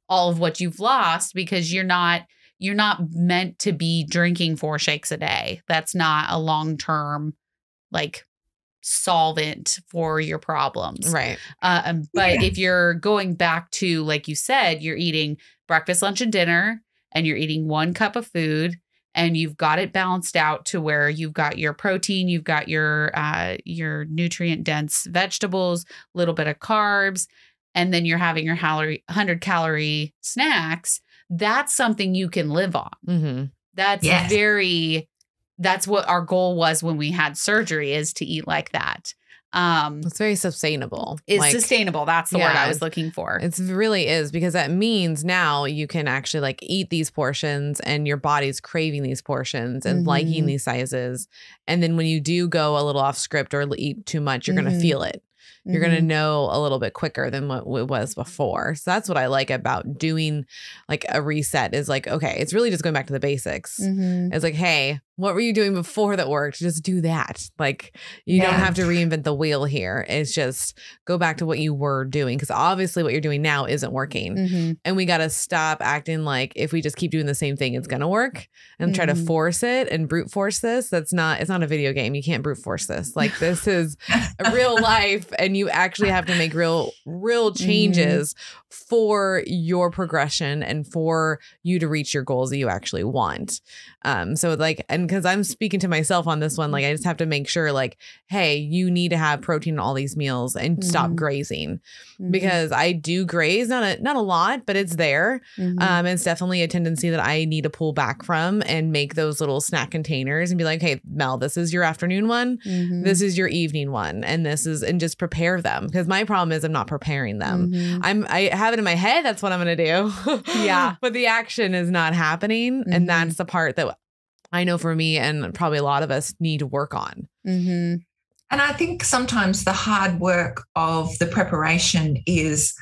of what you've lost, because you're not meant to be drinking 4 shakes a day. That's not a long-term solvent for your problems. Right. But if you're going back to, like you said, you're eating breakfast, lunch, and dinner, and you're eating 1 cup of food, and you've got it balanced out to where you've got your protein, you've got your nutrient dense vegetables, a little bit of carbs, and then you're having your 100-calorie snacks. That's something you can live on. That's what our goal was when we had surgery, is to eat like that. It's very sustainable. It's sustainable. That's the word I was looking for. It really is, because that means now you can actually eat these portions, and your body's craving these portions and liking these sizes. And then when you do go a little off script or eat too much, you're going to feel it. You're going to know a little bit quicker than what it was before. So that's what I like about doing a reset, is okay, it's really just going back to the basics. It's hey, what were you doing before that worked? Just do that. You don't have to reinvent the wheel here. It's just go back to what you were doing, because obviously what you're doing now isn't working. And we got to stop acting like if we just keep doing the same thing, it's going to work, and try to force it and brute force this. It's not a video game. You can't brute force this. This is a real life, and you actually have to make real changes for your progression and for you to reach your goals that you actually want. So and because I'm speaking to myself on this one, I just have to make sure hey, you need to have protein in all these meals and stop grazing, because I do graze, not a lot, but it's there. It's definitely a tendency that I need to pull back from and make those little snack containers and be hey, Mel, this is your afternoon one. This is your evening one. And just prepare them, because my problem is I'm not preparing them. I have it in my head. That's what I'm going to do. But the action is not happening. And that's the part that I know for me, and probably a lot of us need to work on. And I think sometimes the hard work of the preparation is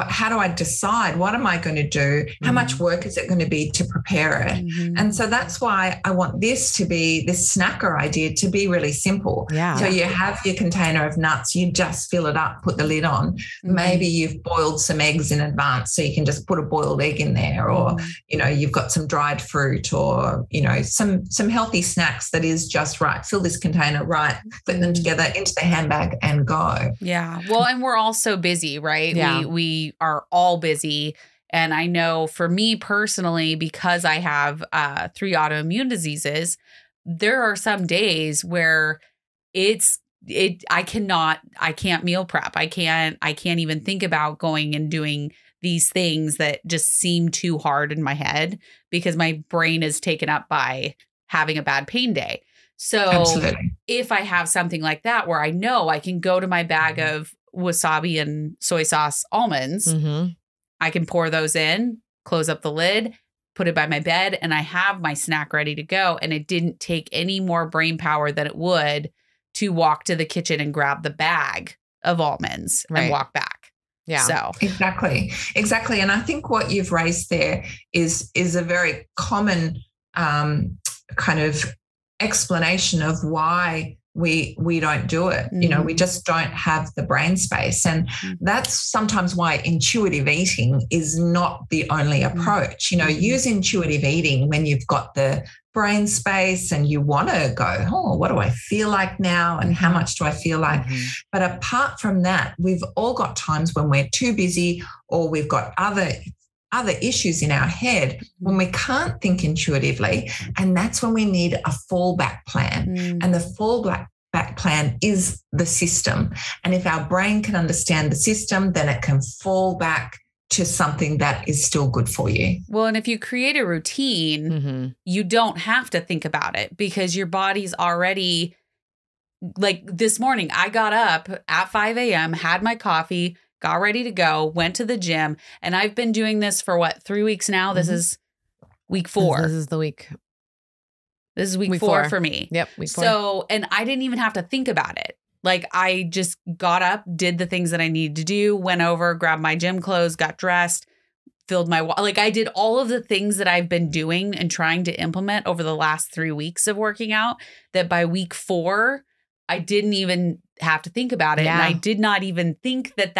how do I decide? What am I going to do? How much work is it going to be to prepare it? And so that's why I want this snacker idea to be really simple. Yeah. So you have your container of nuts, you just fill it up, put the lid on. Maybe you've boiled some eggs in advance, so you can just put a boiled egg in there, or, you've got some dried fruit, or, some healthy snacks that is just right. Fill this container right, put them together into the handbag and go. Yeah. Well, and we're all so busy, right? Yeah. We are all busy. And I know for me personally, because I have 3 autoimmune diseases, there are some days where I can't meal prep. I can't even think about going and doing these things that just seem too hard in my head because my brain is taken up by having a bad pain day. So Absolutely. If I have something like that where I know I can go to my bag of wasabi and soy sauce almonds, I can pour those in, close up the lid, put it by my bed, and I have my snack ready to go. And it didn't take any more brain power than it would to walk to the kitchen and grab the bag of almonds and walk back. Yeah. So Exactly. And I think what you've raised there is a very common kind of explanation of why we don't do it. We just don't have the brain space. And that's sometimes why intuitive eating is not the only approach. Use intuitive eating when you've got the brain space and you want to go, what do I feel like now? And how much do I feel like? But apart from that, we've all got times when we're too busy, or we've got other issues in our head when we can't think intuitively. And that's when we need a fallback plan. And the fallback plan is the system. And if our brain can understand the system, then it can fall back to something that is still good for you. Well, and if you create a routine, you don't have to think about it because your body's already, like this morning, I got up at 5 a.m., had my coffee, got ready to go, went to the gym, and I've been doing this for 3 weeks now? This is week 4. This is the week. This is week 4 for me. Yep, week 4. So, and I didn't even have to think about it. Like I just got up, did the things that I needed to do, went over, grabbed my gym clothes, got dressed, filled my, I did all of the things that I've been doing and trying to implement over the last 3 weeks of working out, that by week 4, I didn't even have to think about it. Yeah. And I did not even think that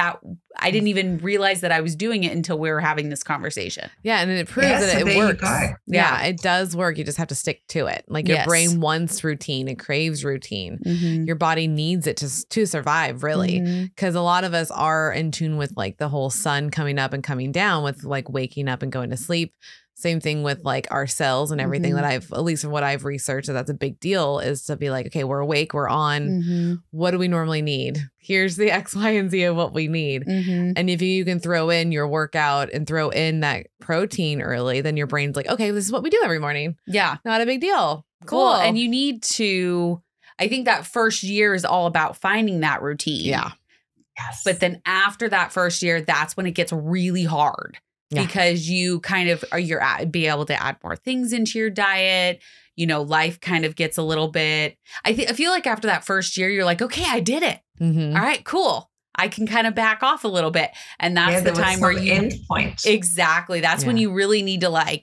I didn't even realize that I was doing it until we were having this conversation. Yeah. And it proves that it works. Yeah, it does work. You just have to stick to it. Like your brain wants routine. It craves routine. Your body needs it to survive, really. Because a lot of us are in tune with the whole sun coming up and coming down with waking up and going to sleep. Same thing with our cells and everything that at least from what I've researched, that's a big deal, is to be okay, we're awake, we're on. What do we normally need? Here's the X, Y, and Z of what we need. And if you can throw in your workout and throw in that protein early, then your brain's okay, this is what we do every morning. Yeah. Not a big deal. Cool. And you need to, I think that first year is all about finding that routine. Yeah. Yes. But then after that first year, that's when it gets really hard. Yeah. Because you kind of be able to add more things into your diet. Life kind of gets a little bit, I feel like after that first year, you're okay, I did it. All right, cool. I can kind of back off a little bit. And that's the time where you end point. Exactly. That's when you really need to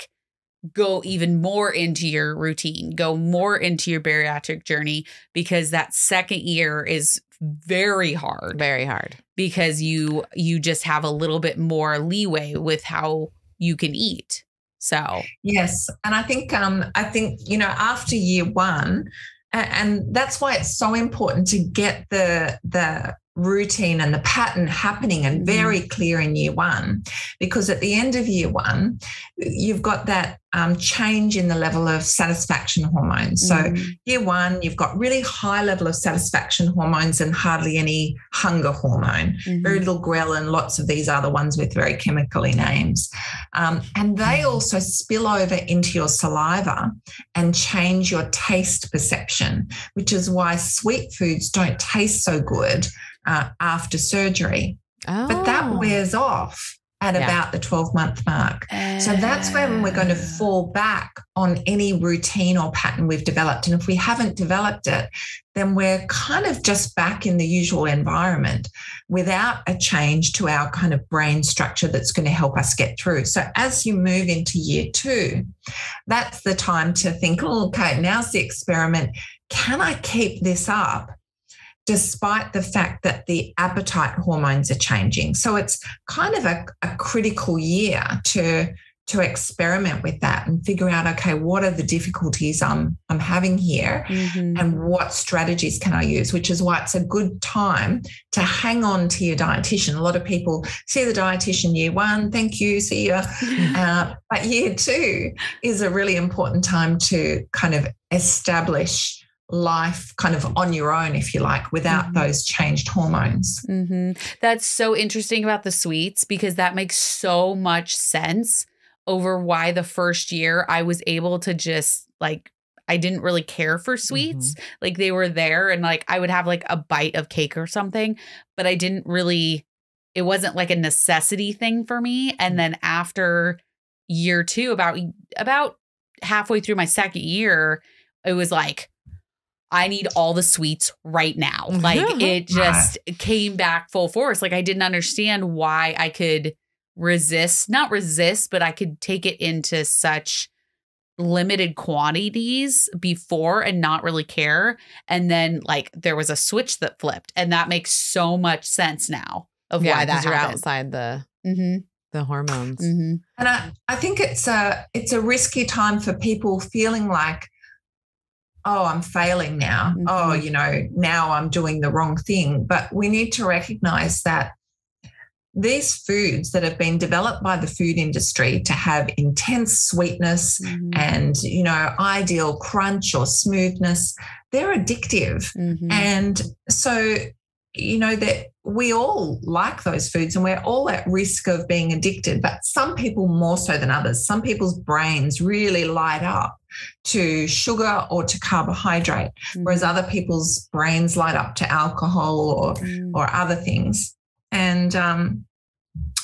go even more into your routine, go more into your bariatric journey, because that second year is very hard. Very hard. Because you just have a little bit more leeway with how you can eat. So yes. And I think after year 1, and that's why it's so important to get the routine and the pattern happening and very clear in year 1, because at the end of year 1, you've got that change in the level of satisfaction hormones. So year 1, you've got really high level of satisfaction hormones and hardly any hunger hormone, very little ghrelin, lots of these other ones with very chemically names. And they also spill over into your saliva and change your taste perception, which is why sweet foods don't taste so good after surgery. But that wears off at about the 12-month mark. So that's when we're going to fall back on any routine or pattern we've developed. And if we haven't developed it, then we're kind of just back in the usual environment without a change to our kind of brain structure that's going to help us get through. So as you move into year 2, that's the time to think, oh, okay, now's the experiment. Can I keep this up despite the fact that the appetite hormones are changing? So it's kind of a critical year to experiment with that and figure out, okay, what are the difficulties I'm having here, and what strategies can I use, which is why it's a good time to hang on to your dietitian. A lot of people see the dietitian year 1, thank you, see you. But year 2 is a really important time to kind of establish life kind of on your own, if you like, without those changed hormones. That's so interesting about the sweets, because that makes so much sense over why the first year I was able to just like, I didn't really care for sweets. Like they were there and like I would have like a bite of cake or something, but I didn't really, it wasn't like a necessity thing for me. And then after year 2, about halfway through my second year, it was like, I need all the sweets right now. Like it just came back full force. Like I didn't understand why I could not resist, but I could take it into such limited quantities before and not really care. And then like there was a switch that flipped, and that makes so much sense now of why that you're happened. outside the hormones. And I think it's a risky time for people feeling like, oh, I'm failing now. Oh, you know, now I'm doing the wrong thing. But we need to recognize that these foods that have been developed by the food industry to have intense sweetness and, you know, ideal crunch or smoothness, they're addictive. And so, you know, that we all like those foods and we're all at risk of being addicted, but some people more so than others. Some people's brains really light up to sugar or to carbohydrate, whereas other people's brains light up to alcohol or other things. And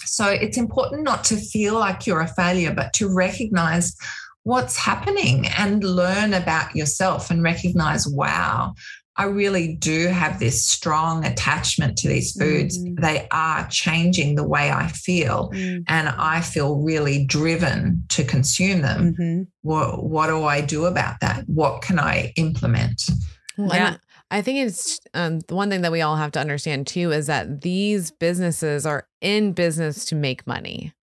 so it's important not to feel like you're a failure, but to recognize what's happening and learn about yourself and recognize, wow, I really do have this strong attachment to these foods. They are changing the way I feel, and I feel really driven to consume them. What do I do about that? What can I implement? Yeah. I think it's the one thing that we all have to understand too is that these businesses are in business to make money.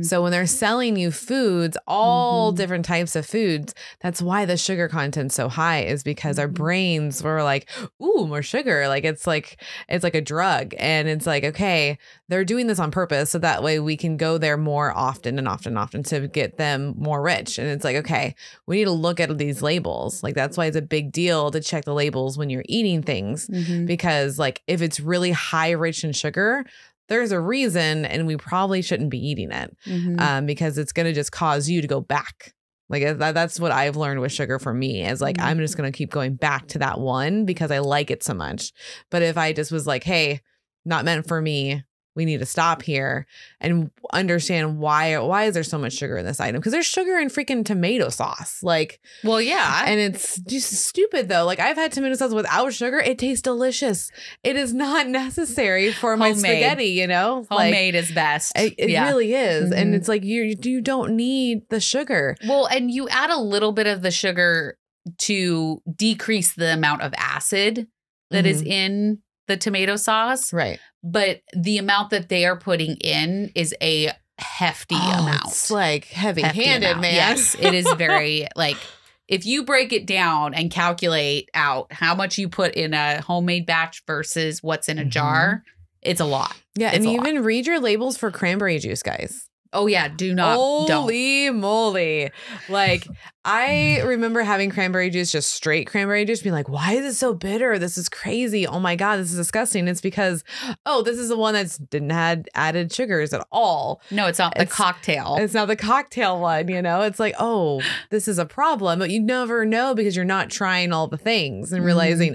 So when they're selling you foods, all different types of foods, that's why the sugar content's so high, is because our brains were like, ooh, more sugar. Like it's like a drug. And it's like, okay, they're doing this on purpose. So that way we can go there more often and often and often to get them more rich. And it's like, okay, we need to look at these labels. Like that's why it's a big deal to check the labels when you're eating things, because like if it's really high rich in sugar, there's a reason, and we probably shouldn't be eating it because it's going to just cause you to go back. Like that's what I've learned with sugar for me is like, I'm just going to keep going back to that one because I like it so much. But if I just was like, hey, not meant for me, we need to stop here and understand why is there so much sugar in this item? Because there's sugar in freaking tomato sauce. Like, well, yeah. And it's just stupid though. Like I've had tomato sauce without sugar. It tastes delicious. It is not necessary for my spaghetti, you know? Homemade is best. It really is. And it's like, you don't need the sugar. Well, and you add a little bit of the sugar to decrease the amount of acid that is in the tomato sauce. Right. But the amount that they are putting in is a hefty amount. It's like heavy-handed, man. Yes, it is very like if you break it down and calculate out how much you put in a homemade batch versus what's in a jar, it's a lot. Yeah, and even read your labels for cranberry juice, guys. Oh yeah, do not. Holy moly. Like I remember having cranberry juice, just straight cranberry juice, being like, why is it so bitter? This is crazy. Oh my God, this is disgusting. It's because, this is the one that's didn't have added sugars at all. No, it's not the cocktail. It's not the cocktail one, you know? It's like, oh, this is a problem. But you never know because you're not trying all the things and realizing,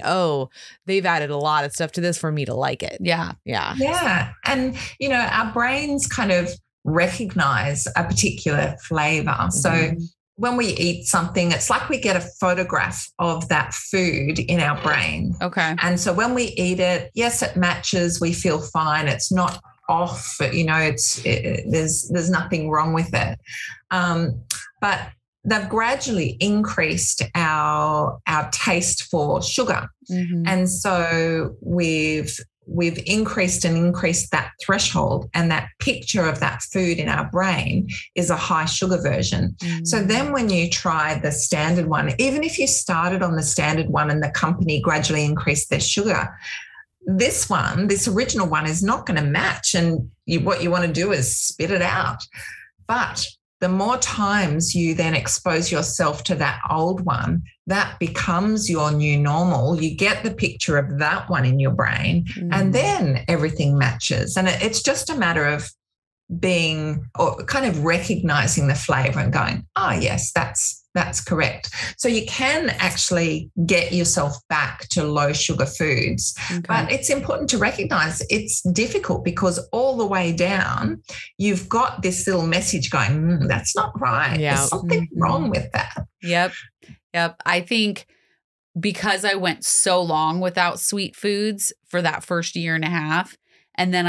they've added a lot of stuff to this for me to like it. Yeah. Yeah. Yeah. And, you know, our brains kind of recognize a particular flavor. So when we eat something, it's like we get a photograph of that food in our brain. Okay. And so when we eat it, yes, it matches. We feel fine. It's not off. You know, there's nothing wrong with it. But they've gradually increased our taste for sugar. And so we've increased that threshold, and that picture of that food in our brain is a high sugar version. So then when you try the standard one, even if you started on the standard one and the company gradually increased their sugar, this original one is not going to match. And what you want to do is spit it out. But the more times you then expose yourself to that old one, that becomes your new normal. You get the picture of that one in your brain, and then everything matches. And it's just a matter of being, or kind of recognizing the flavor and going, oh, yes, that's correct. So you can actually get yourself back to low sugar foods. But it's important to recognize it's difficult, because all the way down, you've got this little message going, that's not right. There's something wrong with that. Yep. I think because I went so long without sweet foods for that first year and a half, and then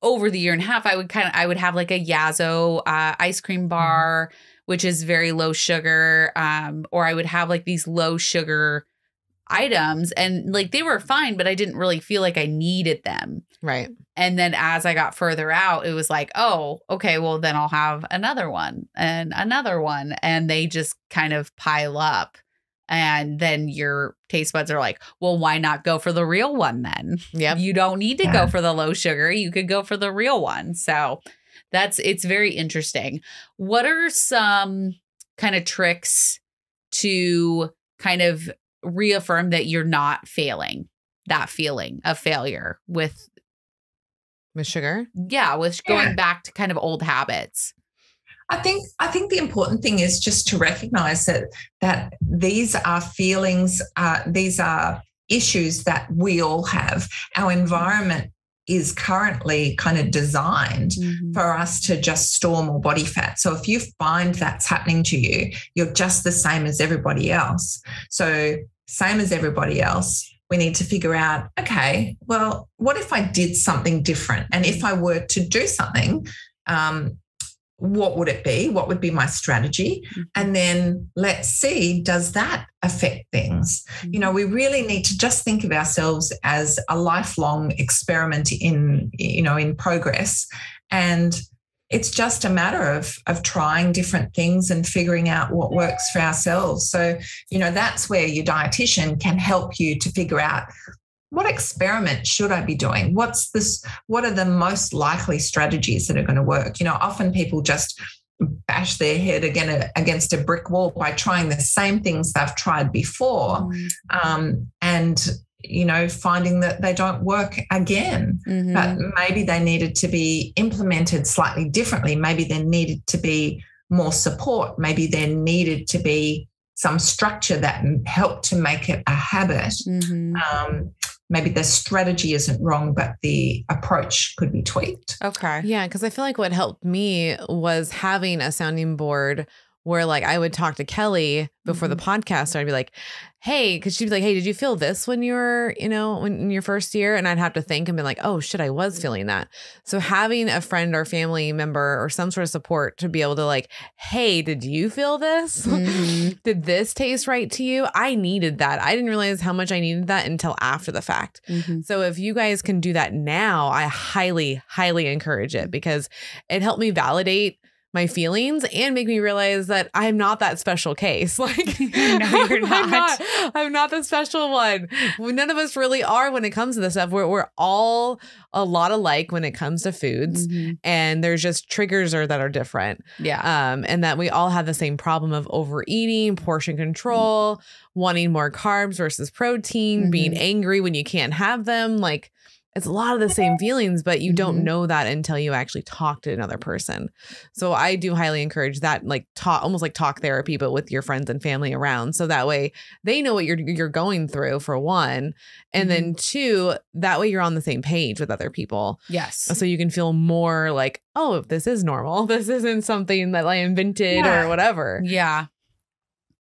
over the year and a half, I would have like a Yazoo ice cream bar, which is very low sugar. Or I would have like these low sugar items, and like they were fine, but I didn't really feel like I needed them. Right. And then as I got further out, it was like, oh, okay, well then I'll have another one and another one. And they just kind of pile up. And then your taste buds are like, well, why not go for the real one then? Yeah. You don't need to go for the low sugar. You could go for the real one. So it's very interesting. What are some kind of tricks to kind of reaffirm that you're not failing, that feeling of failure with sugar? Yeah, with going back to kind of old habits. I think the important thing is just to recognize that these are feelings, these are issues that we all have. Our environment is currently kind of designed for us to just store more body fat. So if you find that's happening to you, you're just the same as everybody else. So same as everybody else, we need to figure out, okay, well, what if I did something different? And if I were to do something, what would it be? What would be my strategy? And then let's see, does that affect things? You know, we really need to just think of ourselves as a lifelong experiment in progress. And it's just a matter of trying different things and figuring out what works for ourselves. So, you know, that's where your dietitian can help you to figure out, what experiment should I be doing? What are the most likely strategies that are going to work? You know, often people just bash their head against a brick wall by trying the same things they've tried before, and, you know, finding that they don't work again. But maybe they needed to be implemented slightly differently. Maybe there needed to be more support. Maybe there needed to be some structure that helped to make it a habit. Maybe the strategy isn't wrong, but the approach could be tweaked. Okay. Yeah, because I feel like what helped me was having a sounding board where like I would talk to Kelly before the podcast. So I'd be like, hey, because she'd be like, hey, did you feel this when you were, you know, in your first year? And I'd have to think and be like, oh shit, I was feeling that. So having a friend or family member or some sort of support to be able to like, hey, did you feel this? Did this taste right to you? I needed that. I didn't realize how much I needed that until after the fact. So if you guys can do that now, I highly, highly encourage it, because it helped me validate my feelings and make me realize that I'm not that special case. Like, no, you're not. I'm not the special one. None of us really are when it comes to this stuff. We're all a lot alike when it comes to foods, and there's just triggers that are different. Yeah. And that we all have the same problem of overeating, portion control, wanting more carbs versus protein, being angry when you can't have them. Like, it's a lot of the same feelings, but you don't know that until you actually talk to another person. So I do highly encourage that, like almost like talk therapy, but with your friends and family around. So that way they know what you're going through, for one. And then two, that way you're on the same page with other people. Yes. So you can feel more like, oh, this is normal. This isn't something that I invented or whatever. Yeah.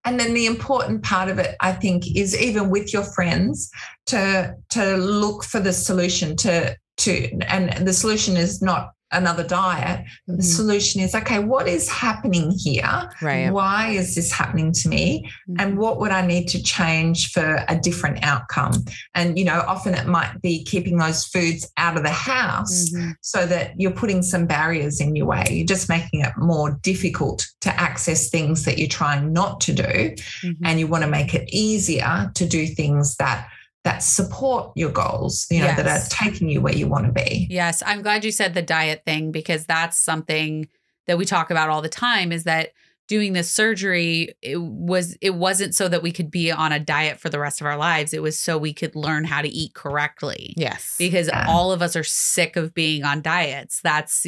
And then the important part of it, I think, is even with your friends to look for the solution and the solution is not another diet. The solution is, okay, what is happening here? Right. Why is this happening to me? And what would I need to change for a different outcome? And, often it might be keeping those foods out of the house so that you're putting some barriers in your way. You're just making it more difficult to access things that you're trying not to do. And you want to make it easier to do things that support your goals, that are taking you where you want to be. Yes. I'm glad you said the diet thing, because that's something that we talk about all the time, is that doing this surgery, it wasn't so that we could be on a diet for the rest of our lives. It was so we could learn how to eat correctly. Yes. Because all of us are sick of being on diets. That's,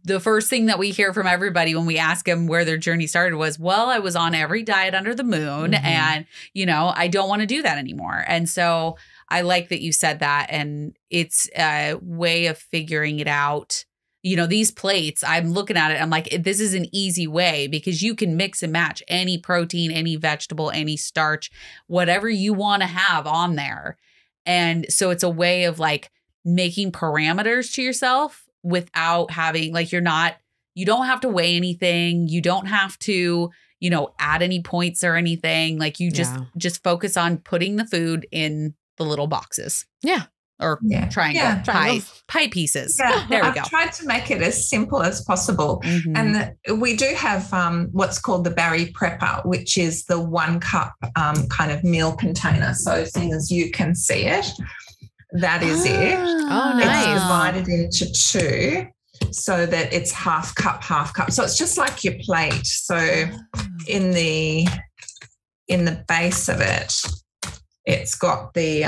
the first thing that we hear from everybody when we ask them where their journey started was, well, I was on every diet under the moon and, I don't want to do that anymore. And so I like that you said that. And it's a way of figuring it out. These plates, I'm looking at it, I'm like, this is an easy way, because you can mix and match any protein, any vegetable, any starch, whatever you want to have on there. And so it's a way of like making parameters to yourself without having, like, you don't have to weigh anything. You don't have to, add any points or anything. Like, you just focus on putting the food in the little boxes. Yeah. Or triangle, pie pieces. Yeah. There we go. I've tried to make it as simple as possible. And we do have what's called the Bari Prepper, which is the 1 cup kind of meal container. So as soon as you can see it, that is it. Oh, nice. It's divided into 2 so that it's half cup. So it's just like your plate. So in the base of it, it's got the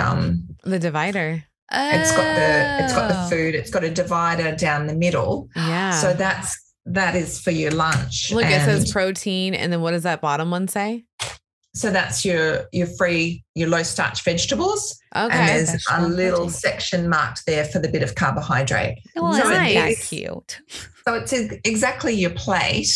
divider. It's got the food. It's got a divider down the middle. Yeah. So that is for your lunch. Look, it says protein, and then what does that bottom one say? So that's your low starch vegetables. Okay. And there's a little section marked there for the bit of carbohydrate. Oh, so nice. That's cute. So it's exactly your plate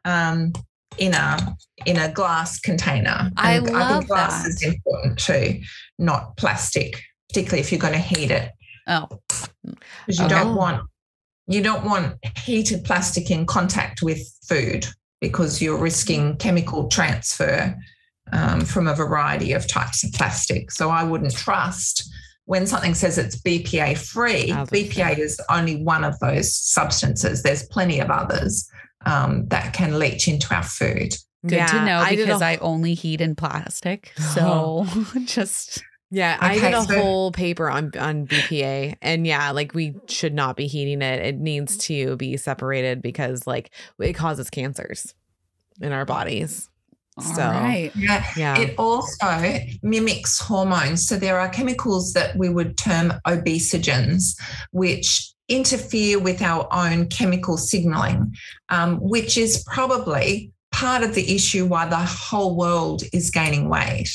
in a glass container. I think love glass that. is important too, not plastic, particularly if you're going to heat it. Oh. Because you don't want heated plastic in contact with food, because you're risking chemical transfer from a variety of types of plastic. So I wouldn't trust when something says it's BPA free. BPA is only one of those substances. There's plenty of others that can leach into our food. Good to know, because I only heat in plastic. So just... Yeah, I did a whole paper on BPA, and like, we should not be heating it. It needs to be separated, because like it causes cancers in our bodies. So right. It also mimics hormones. So there are chemicals that we would term obesogens, which interfere with our own chemical signaling, which is probably part of the issue why the whole world is gaining weight.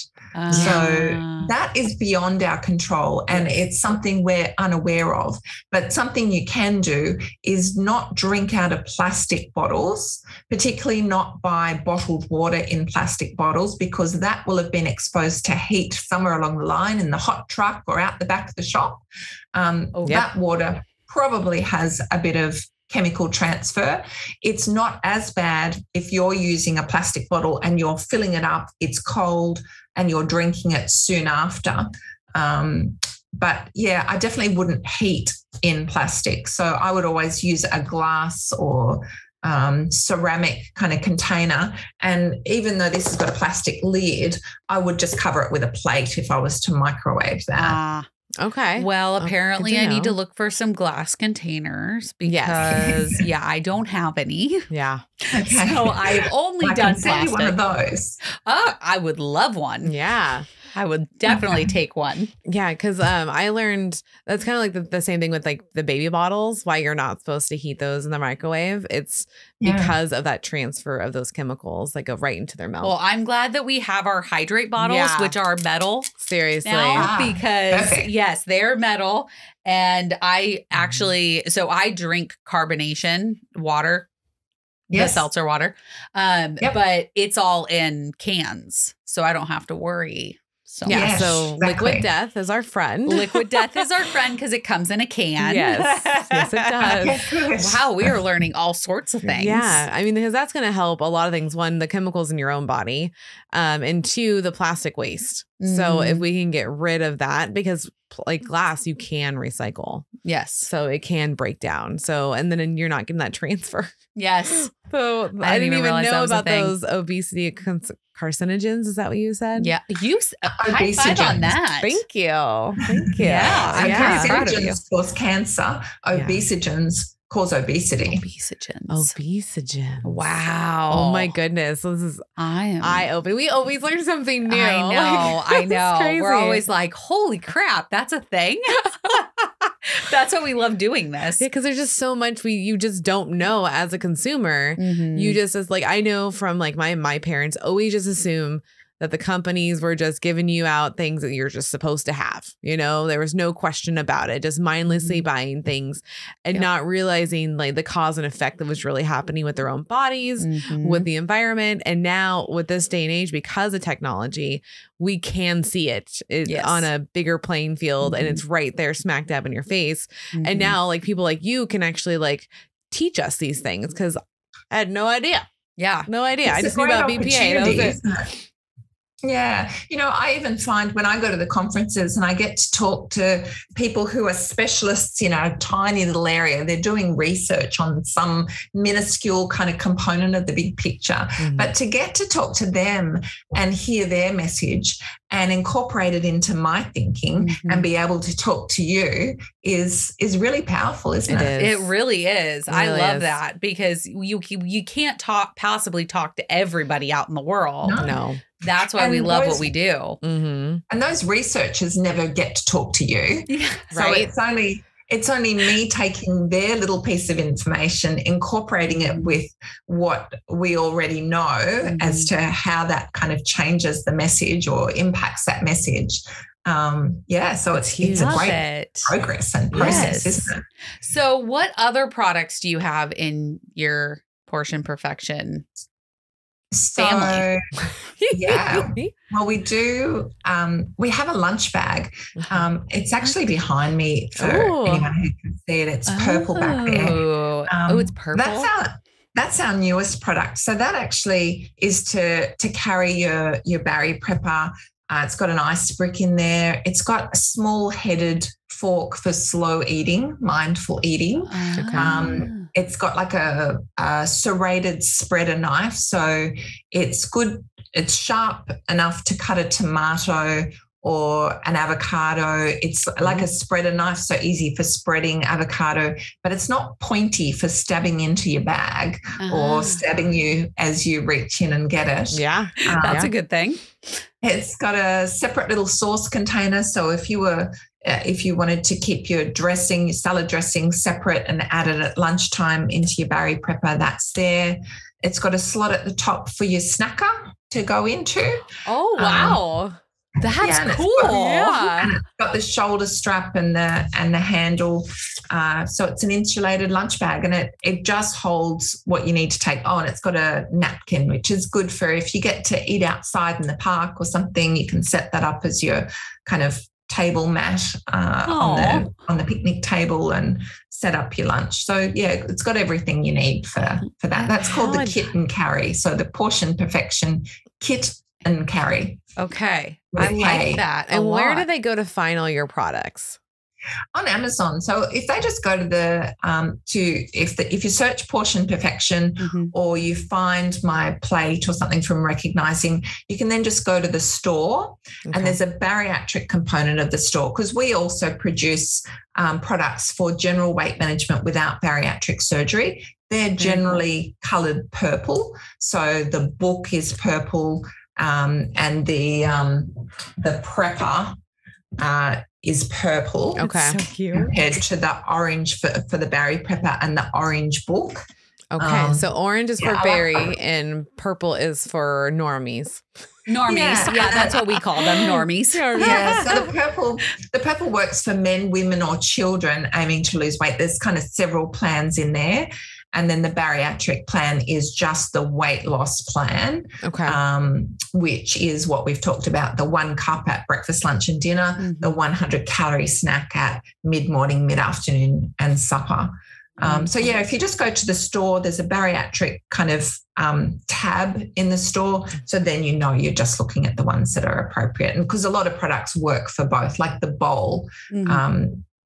So that is beyond our control, and it's something we're unaware of. But something you can do is not drink out of plastic bottles, particularly not buy bottled water in plastic bottles, because that will have been exposed to heat somewhere along the line in the hot truck or out the back of the shop. That water probably has a bit of chemical transfer. It's not as bad if you're using a plastic bottle and you're filling it up, it's cold, and you're drinking it soon after. But I definitely wouldn't heat in plastic. So I would always use a glass or ceramic kind of container. And even though this has got a plastic lid, I would just cover it with a plate if I was to microwave that. Okay. Well, apparently I need to look for some glass containers, because I don't have any. Yeah. Okay. So I've only done plastic. plastic. One of those. I would love one. Yeah. I would definitely take one. Yeah, because I learned that's kind of like the same thing with like the baby bottles, why you're not supposed to heat those in the microwave. It's because of that transfer of those chemicals that go right into their mouth. Well, I'm glad that we have our hydrate bottles, which are metal. Seriously. Now, because yes, they're metal. And I actually, so I drink carbonation water. The seltzer water. But it's all in cans. So I don't have to worry. So so Liquid Death is our friend. Liquid Death is our friend because it comes in a can. Yes, it does. Wow, we are learning all sorts of things. Yeah, I mean, because that's going to help a lot of things. One, the chemicals in your own body, and two, the plastic waste. So if we can get rid of that, because like glass, you can recycle. Yes. So it can break down. So, and then you're not getting that transfer. Yes. So I didn't even know about those obesity carcinogens. Is that what you said? Yeah. You high five on that. Thank you. Thank you. Carcinogens cause cancer. Obesogens cause obesity. Obesogens. Wow. Oh my goodness. This is eye-opening. We always learn something new. I know. We're always like, holy crap, that's a thing. That's why we love doing this. Yeah, because there's just so much you just don't know as a consumer. You just as like, I know from like my parents always just assume that the companies were just giving you out things that you're just supposed to have. You know, there was no question about it, just mindlessly buying things and not realizing like the cause and effect that was really happening with their own bodies, with the environment. And now with this day and age, because of technology, we can see it on a bigger playing field and it's right there smack dab in your face. And now like people like you can actually like teach us these things because I had no idea. Yeah. No idea. I just knew about BPA. That was it. Yeah. You know, I even find when I go to the conferences and I get to talk to people who are specialists in a tiny little area, they're doing research on some minuscule kind of component of the big picture. But to get to talk to them and hear their message and incorporate it into my thinking and be able to talk to you is really powerful, isn't it? It really is. I love that because you can't possibly talk to everybody out in the world. No. That's why we love what we do. And those researchers never get to talk to you. Right. So it's only me taking their little piece of information, incorporating it with what we already know as to how that kind of changes the message or impacts that message. So it's a great progress and process, isn't it? So what other products do you have in your Portion Perfection family? Well, we do. We have a lunch bag. It's actually behind me for anyone who can see it. It's purple back there. It's purple. That's our newest product. So that actually is to carry your Bari Prepper. It's got an ice brick in there. It's got a small-headed fork for slow eating, mindful eating. It's got like a serrated spreader knife. So it's good. It's sharp enough to cut a tomato or an avocado. It's like a spreader knife, so easy for spreading avocado, but it's not pointy for stabbing into your bag or stabbing you as you reach in and get it. Yeah, that's a good thing. It's got a separate little sauce container. So if you wanted to keep your dressing, your salad dressing separate and add it at lunchtime into your Bari Prepper, that's there. It's got a slot at the top for your snacker to go into. Oh, wow. That's cool. And it's got the shoulder strap and the handle. So it's an insulated lunch bag and it just holds what you need to take. Oh, and it's got a napkin, which is good for if you get to eat outside in the park or something, you can set that up as your kind of table mat on the picnic table and set up your lunch. So it's got everything you need for that. That's called the kit and carry. So the Portion Perfection kit and carry. Okay. I like that. And where do they go to find all your products? On Amazon. So if they just go to the if you search Portion Perfection or you find my plate or something from Recognizing, you can then just go to the store and there's a bariatric component of the store because we also produce products for general weight management without bariatric surgery. They're generally coloured purple. So the book is purple. and the prepper is purple. Okay. So cute. Compared to the orange for the Barry prepper and the orange book. Okay. So orange is for Barry and purple is for normies. Normies. Yeah, that's what we call them, normies. Yeah, so the purple works for men, women, or children aiming to lose weight. There's kind of several plans in there. And then the bariatric plan is just the weight loss plan, which is what we've talked about, the 1 cup at breakfast, lunch, and dinner, the 100-calorie snack at mid-morning, mid-afternoon, and supper. So, yeah, if you just go to the store, there's a bariatric kind of tab in the store. So then you know you're just looking at the ones that are appropriate. And because a lot of products work for both, like the bowl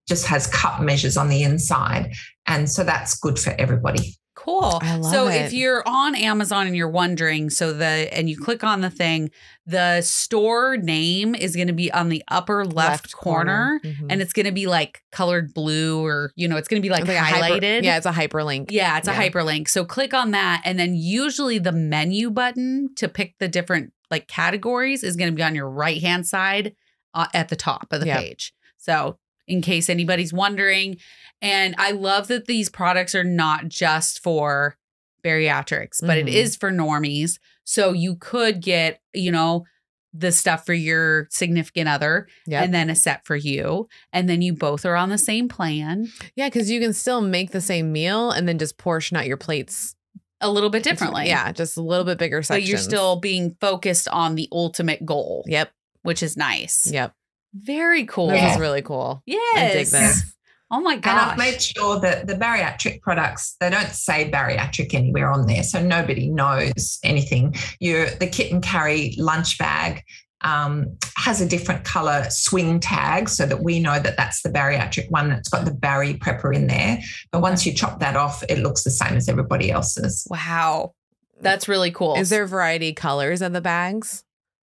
just has cup measures on the inside. And so that's good for everybody. Cool. I love so it. if you're on Amazon and you're wondering, and you click on the thing, the store name is going to be on the upper left corner, and it's going to be like colored blue, or, it's going to be like highlighted. It's a hyperlink. Yeah, it's a hyperlink. So click on that. And then usually the menu button to pick the different like categories is going to be on your right-hand side at the top of the page. So in case anybody's wondering. And I love that these products are not just for bariatrics, but it is for normies. So you could get, the stuff for your significant other and then a set for you. And then you both are on the same plan. Yeah, because you can still make the same meal and then just portion out your plates a little bit differently. Yeah, just a little bit bigger sections. But you're still being focused on the ultimate goal. Yep. Which is nice. Yep. Very cool. This is really cool. Yes. I dig this. Oh my gosh. And I've made sure that the bariatric products, they don't say bariatric anywhere on there, so nobody knows anything. The kit and carry lunch bag has a different color swing tag so that we know that that's the bariatric one that's got the Barry prepper in there. But once you chop that off, it looks the same as everybody else's. Wow. That's really cool. Is there variety colors of the bags?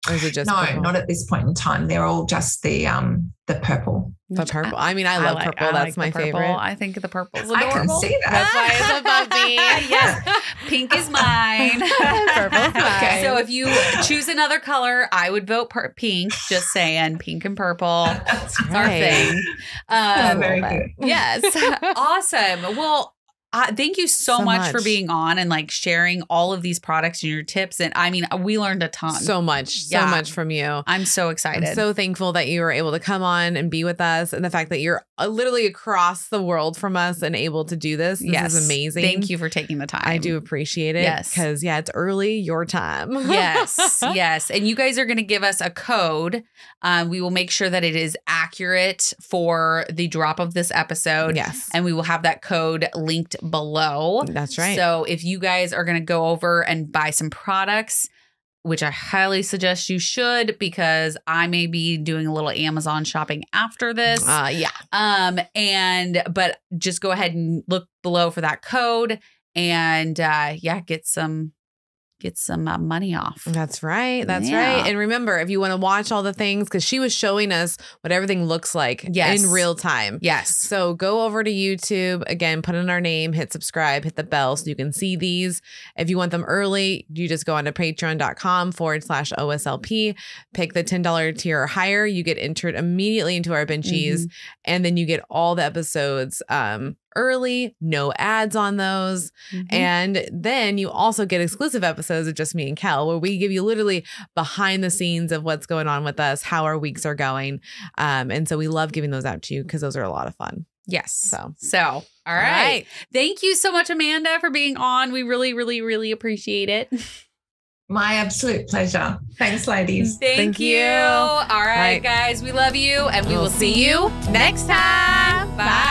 Or is it just purple? Not at this point in time. They're all just the purple. The purple. I mean, I love purple. That's my favorite. I think the purple's adorable. I can see that. That's why it's above me. Yes. Pink is mine. Purple's mine. So if you choose another color, I would vote pink. Just saying, pink and purple. That's our thing. Very good. Yes. Awesome. Well, thank you so much for being on and like sharing all of these products and your tips. And I mean, we learned a ton. So much from you. I'm so excited. I'm so thankful that you were able to come on and be with us. And the fact that you're literally across the world from us and able to do this. This is amazing. Thank you for taking the time. I do appreciate it. Yes. Because it's early, your time. Yes. Yes. And you guys are going to give us a code. We will make sure that it is accurate for the drop of this episode. Yes. And we will have that code linked below. That's right. So if you guys are going to go over and buy some products, which I highly suggest you should, because I may be doing a little Amazon shopping after this. But just go ahead and look below for that code and get some money off. That's right. That's right. And remember, if you want to watch all the things, because she was showing us what everything looks like in real time. Yes. So go over to YouTube, again, put in our name, hit subscribe, hit the bell so you can see these. If you want them early, you just go on to patreon.com/OSLP, pick the $10 tier or higher. You get entered immediately into our benchies, and then you get all the episodes early, no ads on those. And then you also get exclusive episodes of just me and Kel, where we give you literally behind the scenes of what's going on with us, how our weeks are going. And so we love giving those out to you because those are a lot of fun. Yes. So all right. Thank you so much, Amanda, for being on. We really, really, really appreciate it. My absolute pleasure. Thank ladies. Thank you. All right, guys. We love you, and we will see you next time. Bye.